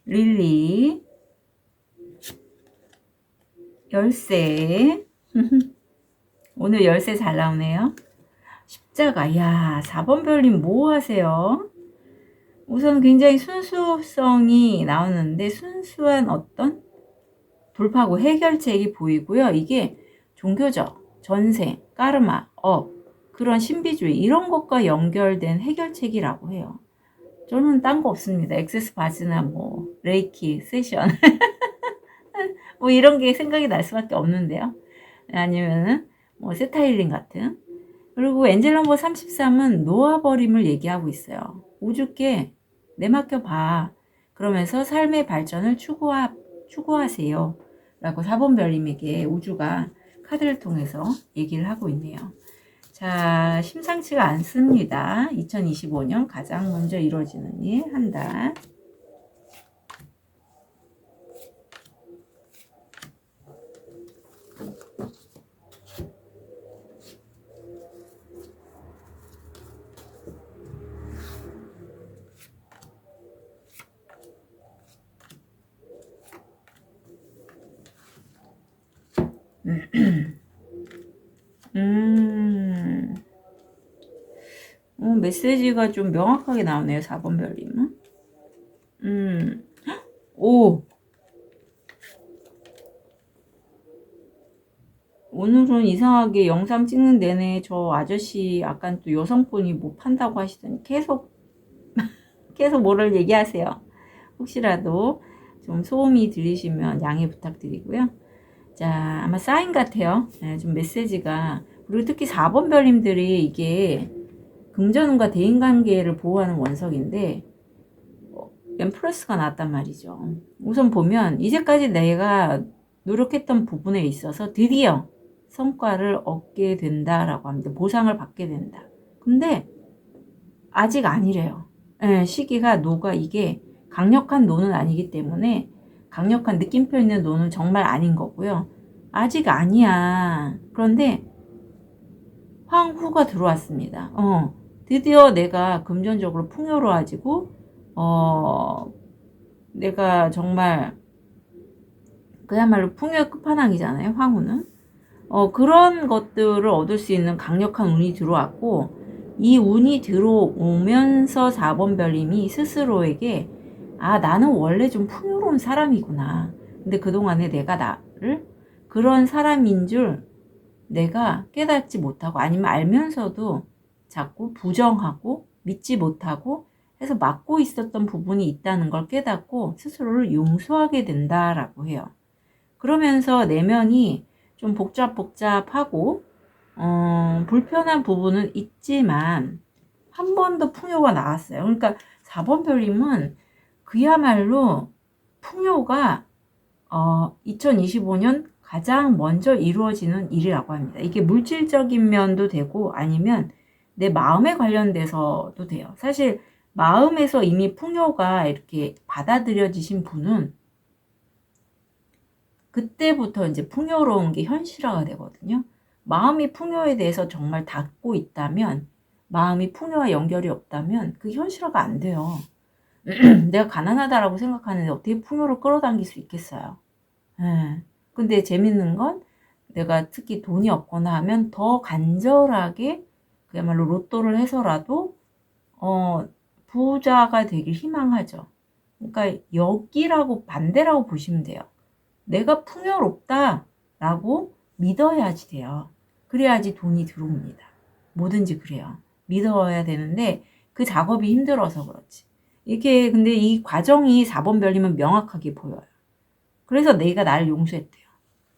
S1: 릴리. 열쇠. 오늘 열쇠 잘 나오네요. 십자가. 야, 4번 별님 뭐 하세요? 우선 굉장히 순수성이 나오는데 순수한 어떤 돌파구 해결책이 보이고요. 이게 종교적, 전생, 까르마, 그런 신비주의 이런 것과 연결된 해결책이라고 해요. 저는 딴 거 없습니다. 액세스 바즈나 뭐 레이키, 세션 뭐 이런 게 생각이 날 수밖에 없는데요. 아니면은 뭐 세타힐링 같은. 그리고 엔젤 넘버 33은 놓아버림을 얘기하고 있어요. 우주께 내맡겨 봐. 그러면서 삶의 발전을 추구하세요. 라고 4번 별님에게 우주가 카드를 통해서 얘기를 하고 있네요. 자, 심상치가 않습니다. 2025년 가장 먼저 이루어지는 일 한 달. 메시지가 좀 명확하게 나오네요. 4번 별님은. 오. 오늘은 이상하게 영상 찍는 내내 저 아저씨 약간 또 여성분이 뭐 판다고 하시더니 계속 뭐를 얘기하세요. 혹시라도 좀 소음이 들리시면 양해 부탁드리고요. 자, 아마 사인 같아요. 네, 좀 메시지가. 그리고 특히 4번 별님들이 이게 금전운과 대인관계를 보호하는 원석인데 엠프레스가 나왔단 말이죠. 우선 보면 이제까지 내가 노력했던 부분에 있어서 드디어 성과를 얻게 된다라고 합니다. 보상을 받게 된다. 근데 아직 아니래요. 네, 시기가 노가 이게 강력한 노는 아니기 때문에 강력한 느낌표 있는 노는 정말 아닌 거고요. 아직 아니야. 그런데 황후가 들어왔습니다. 드디어 내가 금전적으로 풍요로워지고 내가 정말 그야말로 풍요의 끝판왕이잖아요. 황후는. 그런 것들을 얻을 수 있는 강력한 운이 들어왔고 이 운이 들어오면서 4번 별님이 스스로에게 나는 원래 좀 풍요로운 사람이구나. 근데 그동안에 내가 나를 그런 사람인 줄 내가 깨닫지 못하고 아니면 알면서도 자꾸 부정하고 믿지 못하고 해서 막고 있었던 부분이 있다는 걸 깨닫고 스스로를 용서하게 된다라고 해요. 그러면서 내면이 좀 복잡하고 불편한 부분은 있지만 한 번 더 풍요가 나왔어요. 그러니까 4번 별님은 그야말로 풍요가 2025년 가장 먼저 이루어지는 일이라고 합니다. 이게 물질적인 면도 되고 아니면 내 마음에 관련돼서도 돼요. 사실 마음에서 이미 풍요가 이렇게 받아들여지신 분은 그때부터 이제 풍요로운 게 현실화가 되거든요. 마음이 풍요에 대해서 정말 닫고 있다면, 마음이 풍요와 연결이 없다면 그 현실화가 안 돼요. 내가 가난하다라고 생각하는데 어떻게 풍요를 끌어당길 수 있겠어요? 예. 근데 재밌는 건 내가 특히 돈이 없거나 하면 더 간절하게 그야말로 로또를 해서라도 부자가 되길 희망하죠. 그러니까 여기라고 반대라고 보시면 돼요. 내가 풍요롭다라고 믿어야지 돼요. 그래야지 돈이 들어옵니다. 뭐든지 그래요. 믿어야 되는데 그 작업이 힘들어서 그렇지. 이게 근데 이 과정이 4번 별이면 명확하게 보여요. 그래서 내가 나를 용서했대요.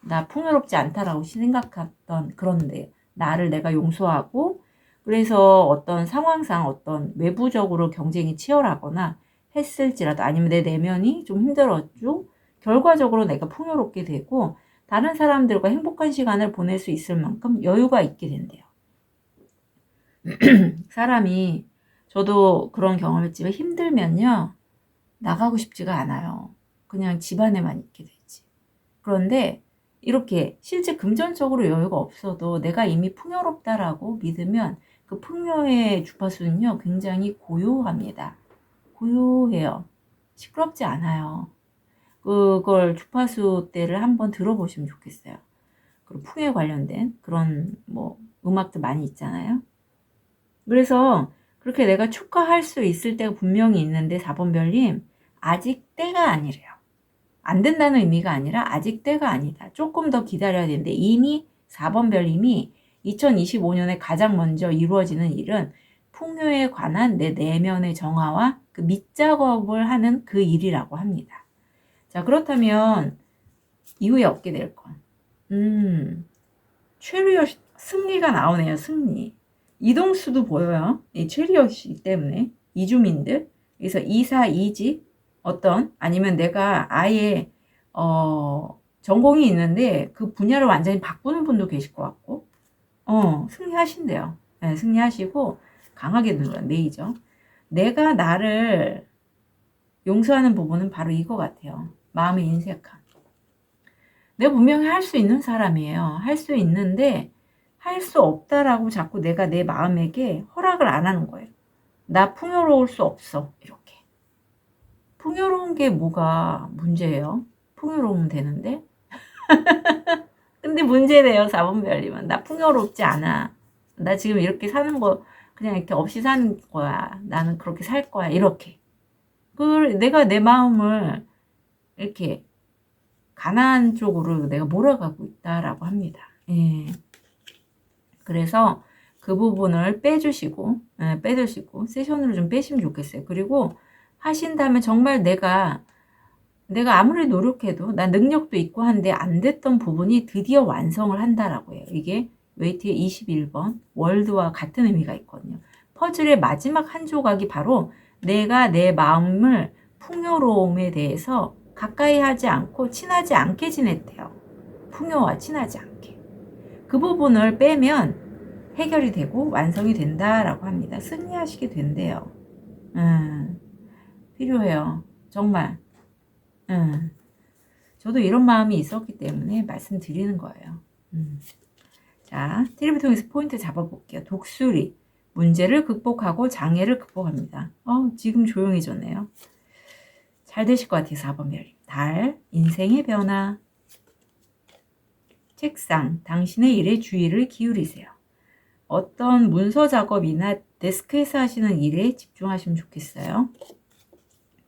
S1: 나 풍요롭지 않다라고 생각했던 그런데 나를 내가 용서하고 그래서 어떤 상황상 어떤 외부적으로 경쟁이 치열하거나 했을지라도 아니면 내 내면이 좀 힘들었죠. 결과적으로 내가 풍요롭게 되고 다른 사람들과 행복한 시간을 보낼 수 있을 만큼 여유가 있게 된대요. 사람이 저도 그런 경험했지만 힘들면요. 나가고 싶지가 않아요. 그냥 집안에만 있게 되지. 그런데 이렇게 실제 금전적으로 여유가 없어도 내가 이미 풍요롭다라고 믿으면 그 풍요의 주파수는요. 굉장히 고요합니다. 고요해요. 시끄럽지 않아요. 그걸 주파수대를 한번 들어보시면 좋겠어요. 그리고 풍요에 관련된 그런 음악도 많이 있잖아요. 그래서 그렇게 내가 축하할 수 있을 때가 분명히 있는데 4번 별님 아직 때가 아니래요. 안 된다는 의미가 아니라 아직 때가 아니다. 조금 더 기다려야 되는데 이미 4번 별님이 2025년에 가장 먼저 이루어지는 일은 풍요에 관한 내 내면의 정화와 그 밑작업을 하는 그 일이라고 합니다. 자, 그렇다면 이후에 얻게 될 건. 최리엇 승리가 나오네요. 승리. 이동수도 보여요. 이 최리엇이기 때문에 이주민들. 그래서 이사 이직 어떤 아니면 내가 아예 전공이 있는데 그 분야를 완전히 바꾸는 분도 계실 것 같고 승리하신대요. 네, 승리하시고 강하게 누르는 메이저. 내가 나를 용서하는 부분은 바로 이거 같아요. 마음의 인색함. 내가 분명히 할 수 있는 사람이에요. 할 수 있는데 할 수 없다라고 자꾸 내가 내 마음에게 허락을 안 하는 거예요. 나 풍요로울 수 없어. 이렇게. 풍요로운 게 뭐가 문제예요? 풍요로우면 되는데? 근데 문제래요. 4번 별님은. 나 풍요롭지 않아. 나 지금 이렇게 사는 거 그냥 이렇게 없이 사는 거야. 나는 그렇게 살 거야. 이렇게. 내가 내 마음을 이렇게 가난한 쪽으로 내가 몰아가고 있다라고 합니다. 예. 그래서 그 부분을 빼주시고 세션으로 좀 빼시면 좋겠어요. 그리고 하신다면 정말 내가 아무리 노력해도 나 능력도 있고 한데 안 됐던 부분이 드디어 완성을 한다라고 해요. 이게 웨이트의 21번 월드와 같은 의미가 있거든요. 퍼즐의 마지막 한 조각이 바로 내가 내 마음을 풍요로움에 대해서 가까이 하지 않고 친하지 않게 지냈대요. 풍요와 친하지 않게. 그 부분을 빼면 해결이 되고 완성이 된다라고 합니다. 승리하시게 된대요. 필요해요. 정말. 저도 이런 마음이 있었기 때문에 말씀드리는 거예요. 자, TV를 통해서 포인트 잡아볼게요. 독수리. 문제를 극복하고 장애를 극복합니다. 지금 조용해졌네요. 잘 되실 것 같아요. 4번 별님. 달. 인생의 변화. 책상. 당신의 일에 주의를 기울이세요. 어떤 문서 작업이나 데스크에서 하시는 일에 집중하시면 좋겠어요.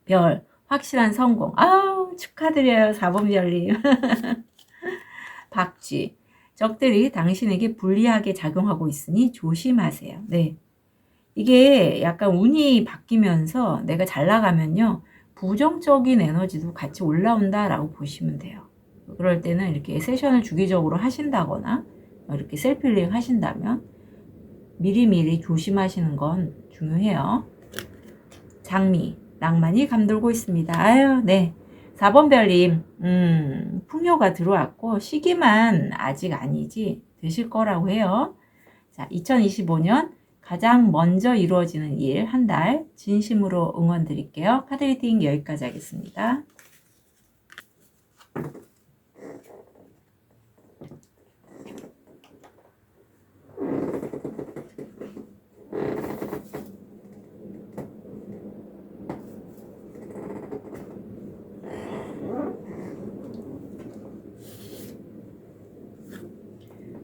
S1: 별, 확실한 성공. 아우, 축하드려요. 4번 별님. 박쥐, 적들이 당신에게 불리하게 작용하고 있으니 조심하세요. 네. 이게 약간 운이 바뀌면서 내가 잘 나가면요. 부정적인 에너지도 같이 올라온다라고 보시면 돼요. 그럴 때는 이렇게 세션을 주기적으로 하신다거나 이렇게 셀프힐링 하신다면 미리미리 조심하시는 건 중요해요. 장미, 낭만이 감돌고 있습니다. 아유, 네. 4번 별님, 풍요가 들어왔고, 시기만 아직 아니지, 되실 거라고 해요. 자, 2025년 가장 먼저 이루어지는 일, 한 달, 진심으로 응원 드릴게요. 카드 리딩 여기까지 하겠습니다.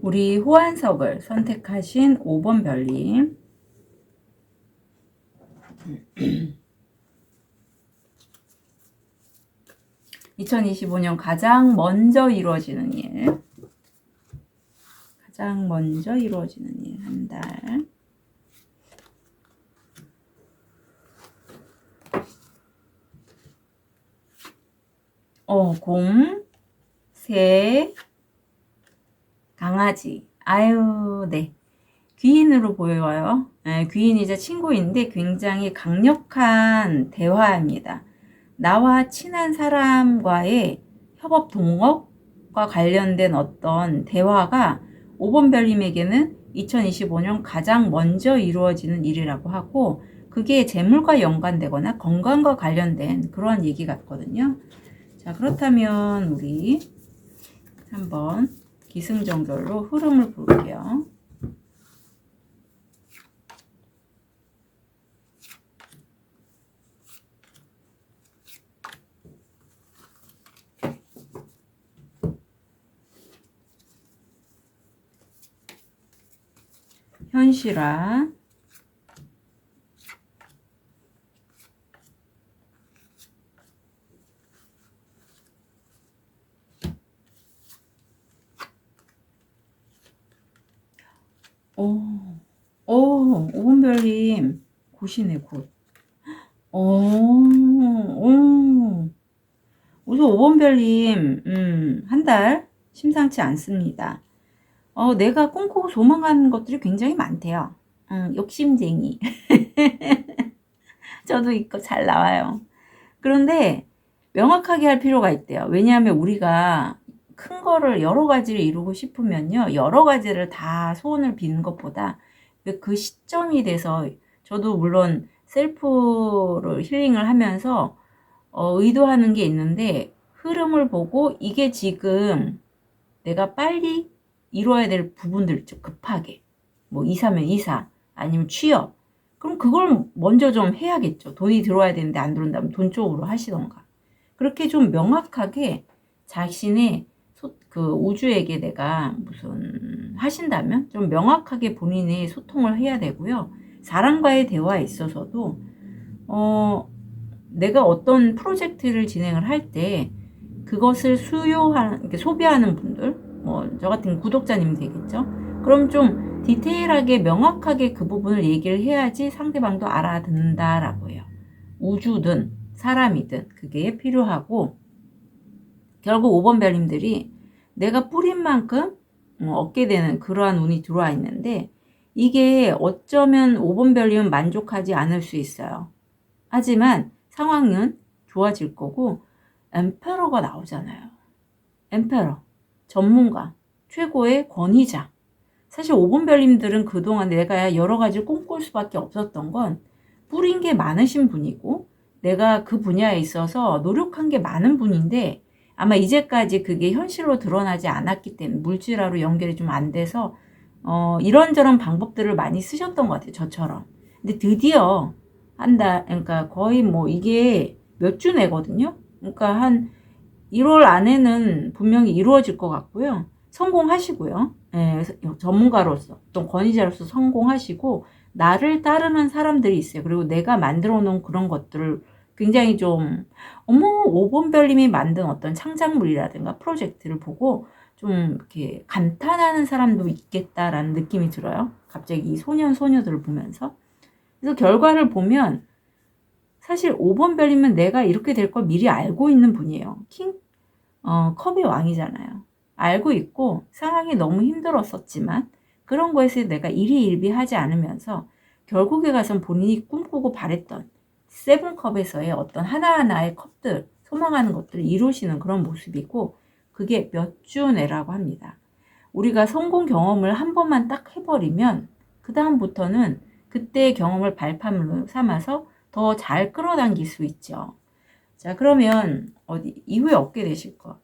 S1: 우리 호환석을 선택하신 5번 별님. (2025년) 가장 먼저 이루어지는 일, 가장 먼저 이루어지는 일, 한 달. 곰, 새, 강아지. 아유, 네. 귀인으로 보여요. 네, 귀인이자 친구인데 굉장히 강력한 대화입니다. 나와 친한 사람과의 협업 동업과 관련된 어떤 대화가 5번 별님에게는 2025년 가장 먼저 이루어지는 일이라고 하고, 그게 재물과 연관되거나 건강과 관련된 그러한 얘기 같거든요. 자, 그렇다면 우리 한번 기승전결로 흐름을 볼게요. 현실화, 오은별님, 곧이네, 곧. 우선 오은별님, 한 달 심상치 않습니다. 내가 꿈꾸고 소망하는 것들이 굉장히 많대요. 욕심쟁이. 저도 이거 잘 나와요. 그런데 명확하게 할 필요가 있대요. 왜냐하면 우리가 큰 거를 여러 가지를 이루고 싶으면요. 여러 가지를 다 소원을 비는 것보다 그 시점이 돼서, 저도 물론 셀프를 힐링을 하면서 의도하는 게 있는데, 흐름을 보고 이게 지금 내가 빨리 이루어야 될 부분들 있죠. 급하게. 뭐 이사면 이사, 아니면 취업. 그럼 그걸 먼저 좀 해야겠죠. 돈이 들어와야 되는데 안 들어온다면 돈 쪽으로 하시던가. 그렇게 좀 명확하게 자신의 그 우주에게 내가 무슨 하신다면 좀 명확하게 본인의 소통을 해야 되고요. 사람과의 대화에 있어서도 내가 어떤 프로젝트를 진행을 할 때 그것을 소비하는 분들, 저 같은 구독자님이 되겠죠. 그럼 좀 디테일하게 명확하게 그 부분을 얘기를 해야지 상대방도 알아듣는다라고 해요. 우주든 사람이든 그게 필요하고, 결국 5번 별님들이 내가 뿌린 만큼 얻게 되는 그러한 운이 들어와 있는데, 이게 어쩌면 5번 별님은 만족하지 않을 수 있어요. 하지만 상황은 좋아질 거고, 엠페러가 나오잖아요. 엠페러, 전문가, 최고의 권위자. 사실 5번 별님들은 그동안 내가 여러 가지를 꿈꿀 수밖에 없었던 건 뿌린 게 많으신 분이고, 내가 그 분야에 있어서 노력한 게 많은 분인데, 아마 이제까지 그게 현실로 드러나지 않았기 때문에, 물질화로 연결이 좀 안 돼서 이런저런 방법들을 많이 쓰셨던 것 같아요. 저처럼. 근데 드디어 그러니까 거의 이게 몇 주 내거든요. 그러니까 한 1월 안에는 분명히 이루어질 것 같고요. 성공하시고요. 예, 전문가로서 또 권위자로서 성공하시고, 나를 따르는 사람들이 있어요. 그리고 내가 만들어 놓은 그런 것들을 굉장히 좀, 어머, 5번 별님이 만든 어떤 창작물이라든가 프로젝트를 보고 좀 이렇게 감탄하는 사람도 있겠다라는 느낌이 들어요. 갑자기 이 소년들을 보면서. 그래서 결과를 보면 사실 5번 별님은 내가 이렇게 될 걸 미리 알고 있는 분이에요. 컵의 왕이잖아요. 알고 있고 상황이 너무 힘들었었지만 그런 거에서 내가 일희일비하지 않으면서 결국에 가선 본인이 꿈꾸고 바랬던 세븐컵에서의 어떤 하나하나의 컵들, 소망하는 것들을 이루시는 그런 모습이고 그게 몇 주 내라고 합니다. 우리가 성공 경험을 한 번만 딱 해버리면 그 다음부터는 그때의 경험을 발판으로 삼아서 더 잘 끌어당길 수 있죠. 자, 그러면 이후에 얻게 되실 거.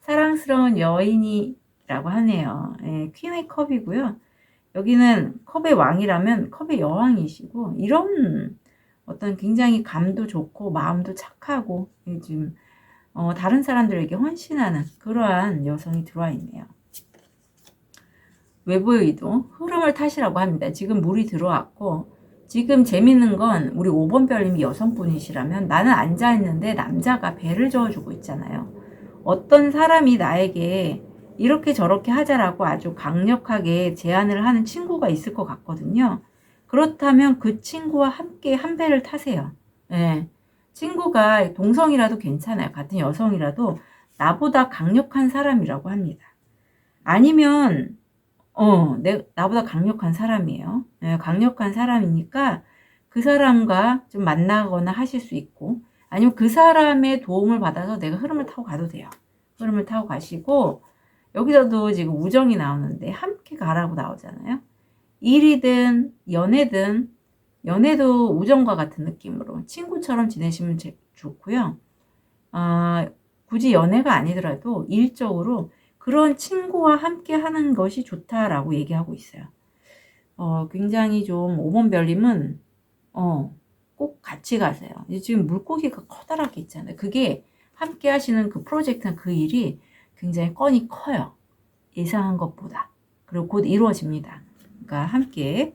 S1: 사랑스러운 여인이라고 하네요. 예, 퀸의 컵이고요. 여기는 컵의 왕이라면 컵의 여왕이시고 이런 어떤 굉장히 감도 좋고 마음도 착하고 지금 다른 사람들에게 헌신하는 그러한 여성이 들어와 있네요. 외부의 의도, 흐름을 타시라고 합니다. 지금 물이 들어왔고 지금 재밌는 건 우리 5번 별님이 여성분이시라면 나는 앉아있는데 남자가 배를 저어주고 있잖아요. 어떤 사람이 나에게 이렇게 저렇게 하자라고 아주 강력하게 제안을 하는 친구가 있을 것 같거든요. 그렇다면 그 친구와 함께 한 배를 타세요. 예. 친구가 동성이라도 괜찮아요. 같은 여성이라도 나보다 강력한 사람이라고 합니다. 아니면 나보다 강력한 사람이에요. 예, 강력한 사람이니까 그 사람과 좀 만나거나 하실 수 있고 아니면 그 사람의 도움을 받아서 내가 흐름을 타고 가도 돼요. 흐름을 타고 가시고 여기서도 지금 우정이 나오는데 함께 가라고 나오잖아요. 일이든 연애도 우정과 같은 느낌으로 친구처럼 지내시면 좋고요. 굳이 연애가 아니더라도 일적으로 그런 친구와 함께 하는 것이 좋다라고 얘기하고 있어요. 굉장히 좀 5번 별님은 꼭 같이 가세요. 지금 물고기가 커다랗게 있잖아요. 그게 함께 하시는 그 프로젝트나 그 일이 굉장히 건이 커요. 예상한 것보다. 그리고 곧 이루어집니다. 그러니까 함께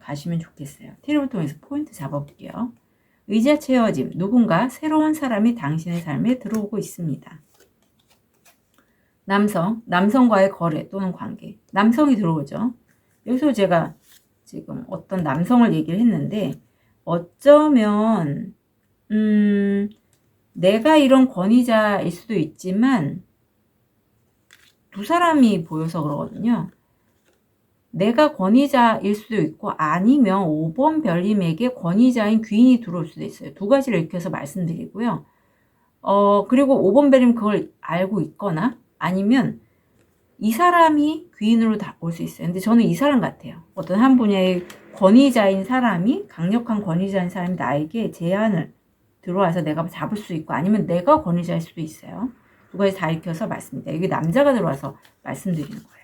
S1: 가시면 좋겠어요. 테레비를 통해서 포인트 잡아볼게요. 의자 채워짐. 누군가 새로운 사람이 당신의 삶에 들어오고 있습니다. 남성과의 거래 또는 관계. 남성이 들어오죠. 여기서 제가 지금 어떤 남성을 얘기를 했는데 어쩌면 내가 이런 권위자일 수도 있지만 두 사람이 보여서 그러거든요. 내가 권위자일 수도 있고 아니면 5번 별님에게 권위자인 귀인이 들어올 수도 있어요. 두 가지를 익혀서 말씀드리고요. 그리고 5번 별님 그걸 알고 있거나 아니면 이 사람이 귀인으로 올 수 있어요. 근데 저는 이 사람 같아요. 어떤 한 분야의 권위자인 사람이 강력한 권위자인 사람이 나에게 제안을 들어와서 내가 잡을 수 있고 아니면 내가 권위자일 수도 있어요. 두 가지 다 익혀서 말씀드립니다. 여기 남자가 들어와서 말씀드리는 거예요.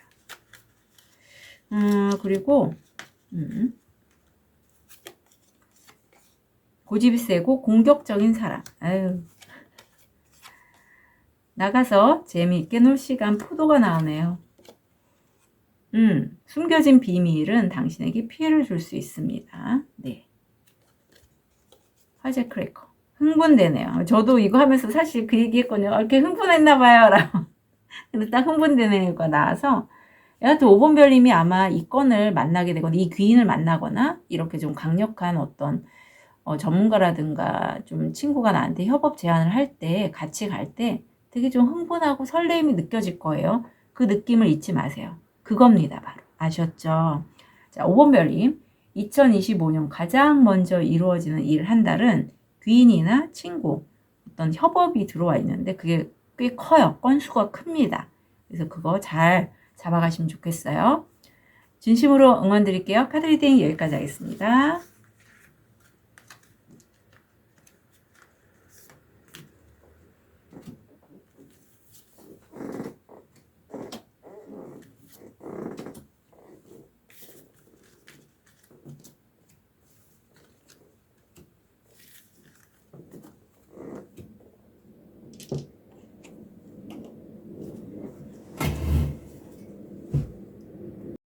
S1: 그리고 고집이 세고 공격적인 사람. 나가서 재미있게 놀 시간. 포도가 나오네요. 숨겨진 비밀은 당신에게 피해를 줄 수 있습니다. 네. 화재 크래커. 흥분되네요. 저도 이거 하면서 사실 그 얘기했거든요. 이렇게 흥분했나봐요. 라고. 근데 딱 흥분되네요가 나와서 여하튼 5번 별님이 아마 이 건을 만나게 되거나 이 귀인을 만나거나 이렇게 좀 강력한 어떤 전문가라든가 좀 친구가 나한테 협업 제안을 할 때 같이 갈 때 되게 좀 흥분하고 설레임이 느껴질 거예요. 그 느낌을 잊지 마세요. 그겁니다. 바로. 아셨죠? 자, 5번 별님. 2025년 가장 먼저 이루어지는 일 한 달은 귀인이나 친구, 어떤 협업이 들어와 있는데 그게 꽤 커요. 건수가 큽니다. 그래서 그거 잘 잡아가시면 좋겠어요. 진심으로 응원 드릴게요. 카드 리딩 여기까지 하겠습니다.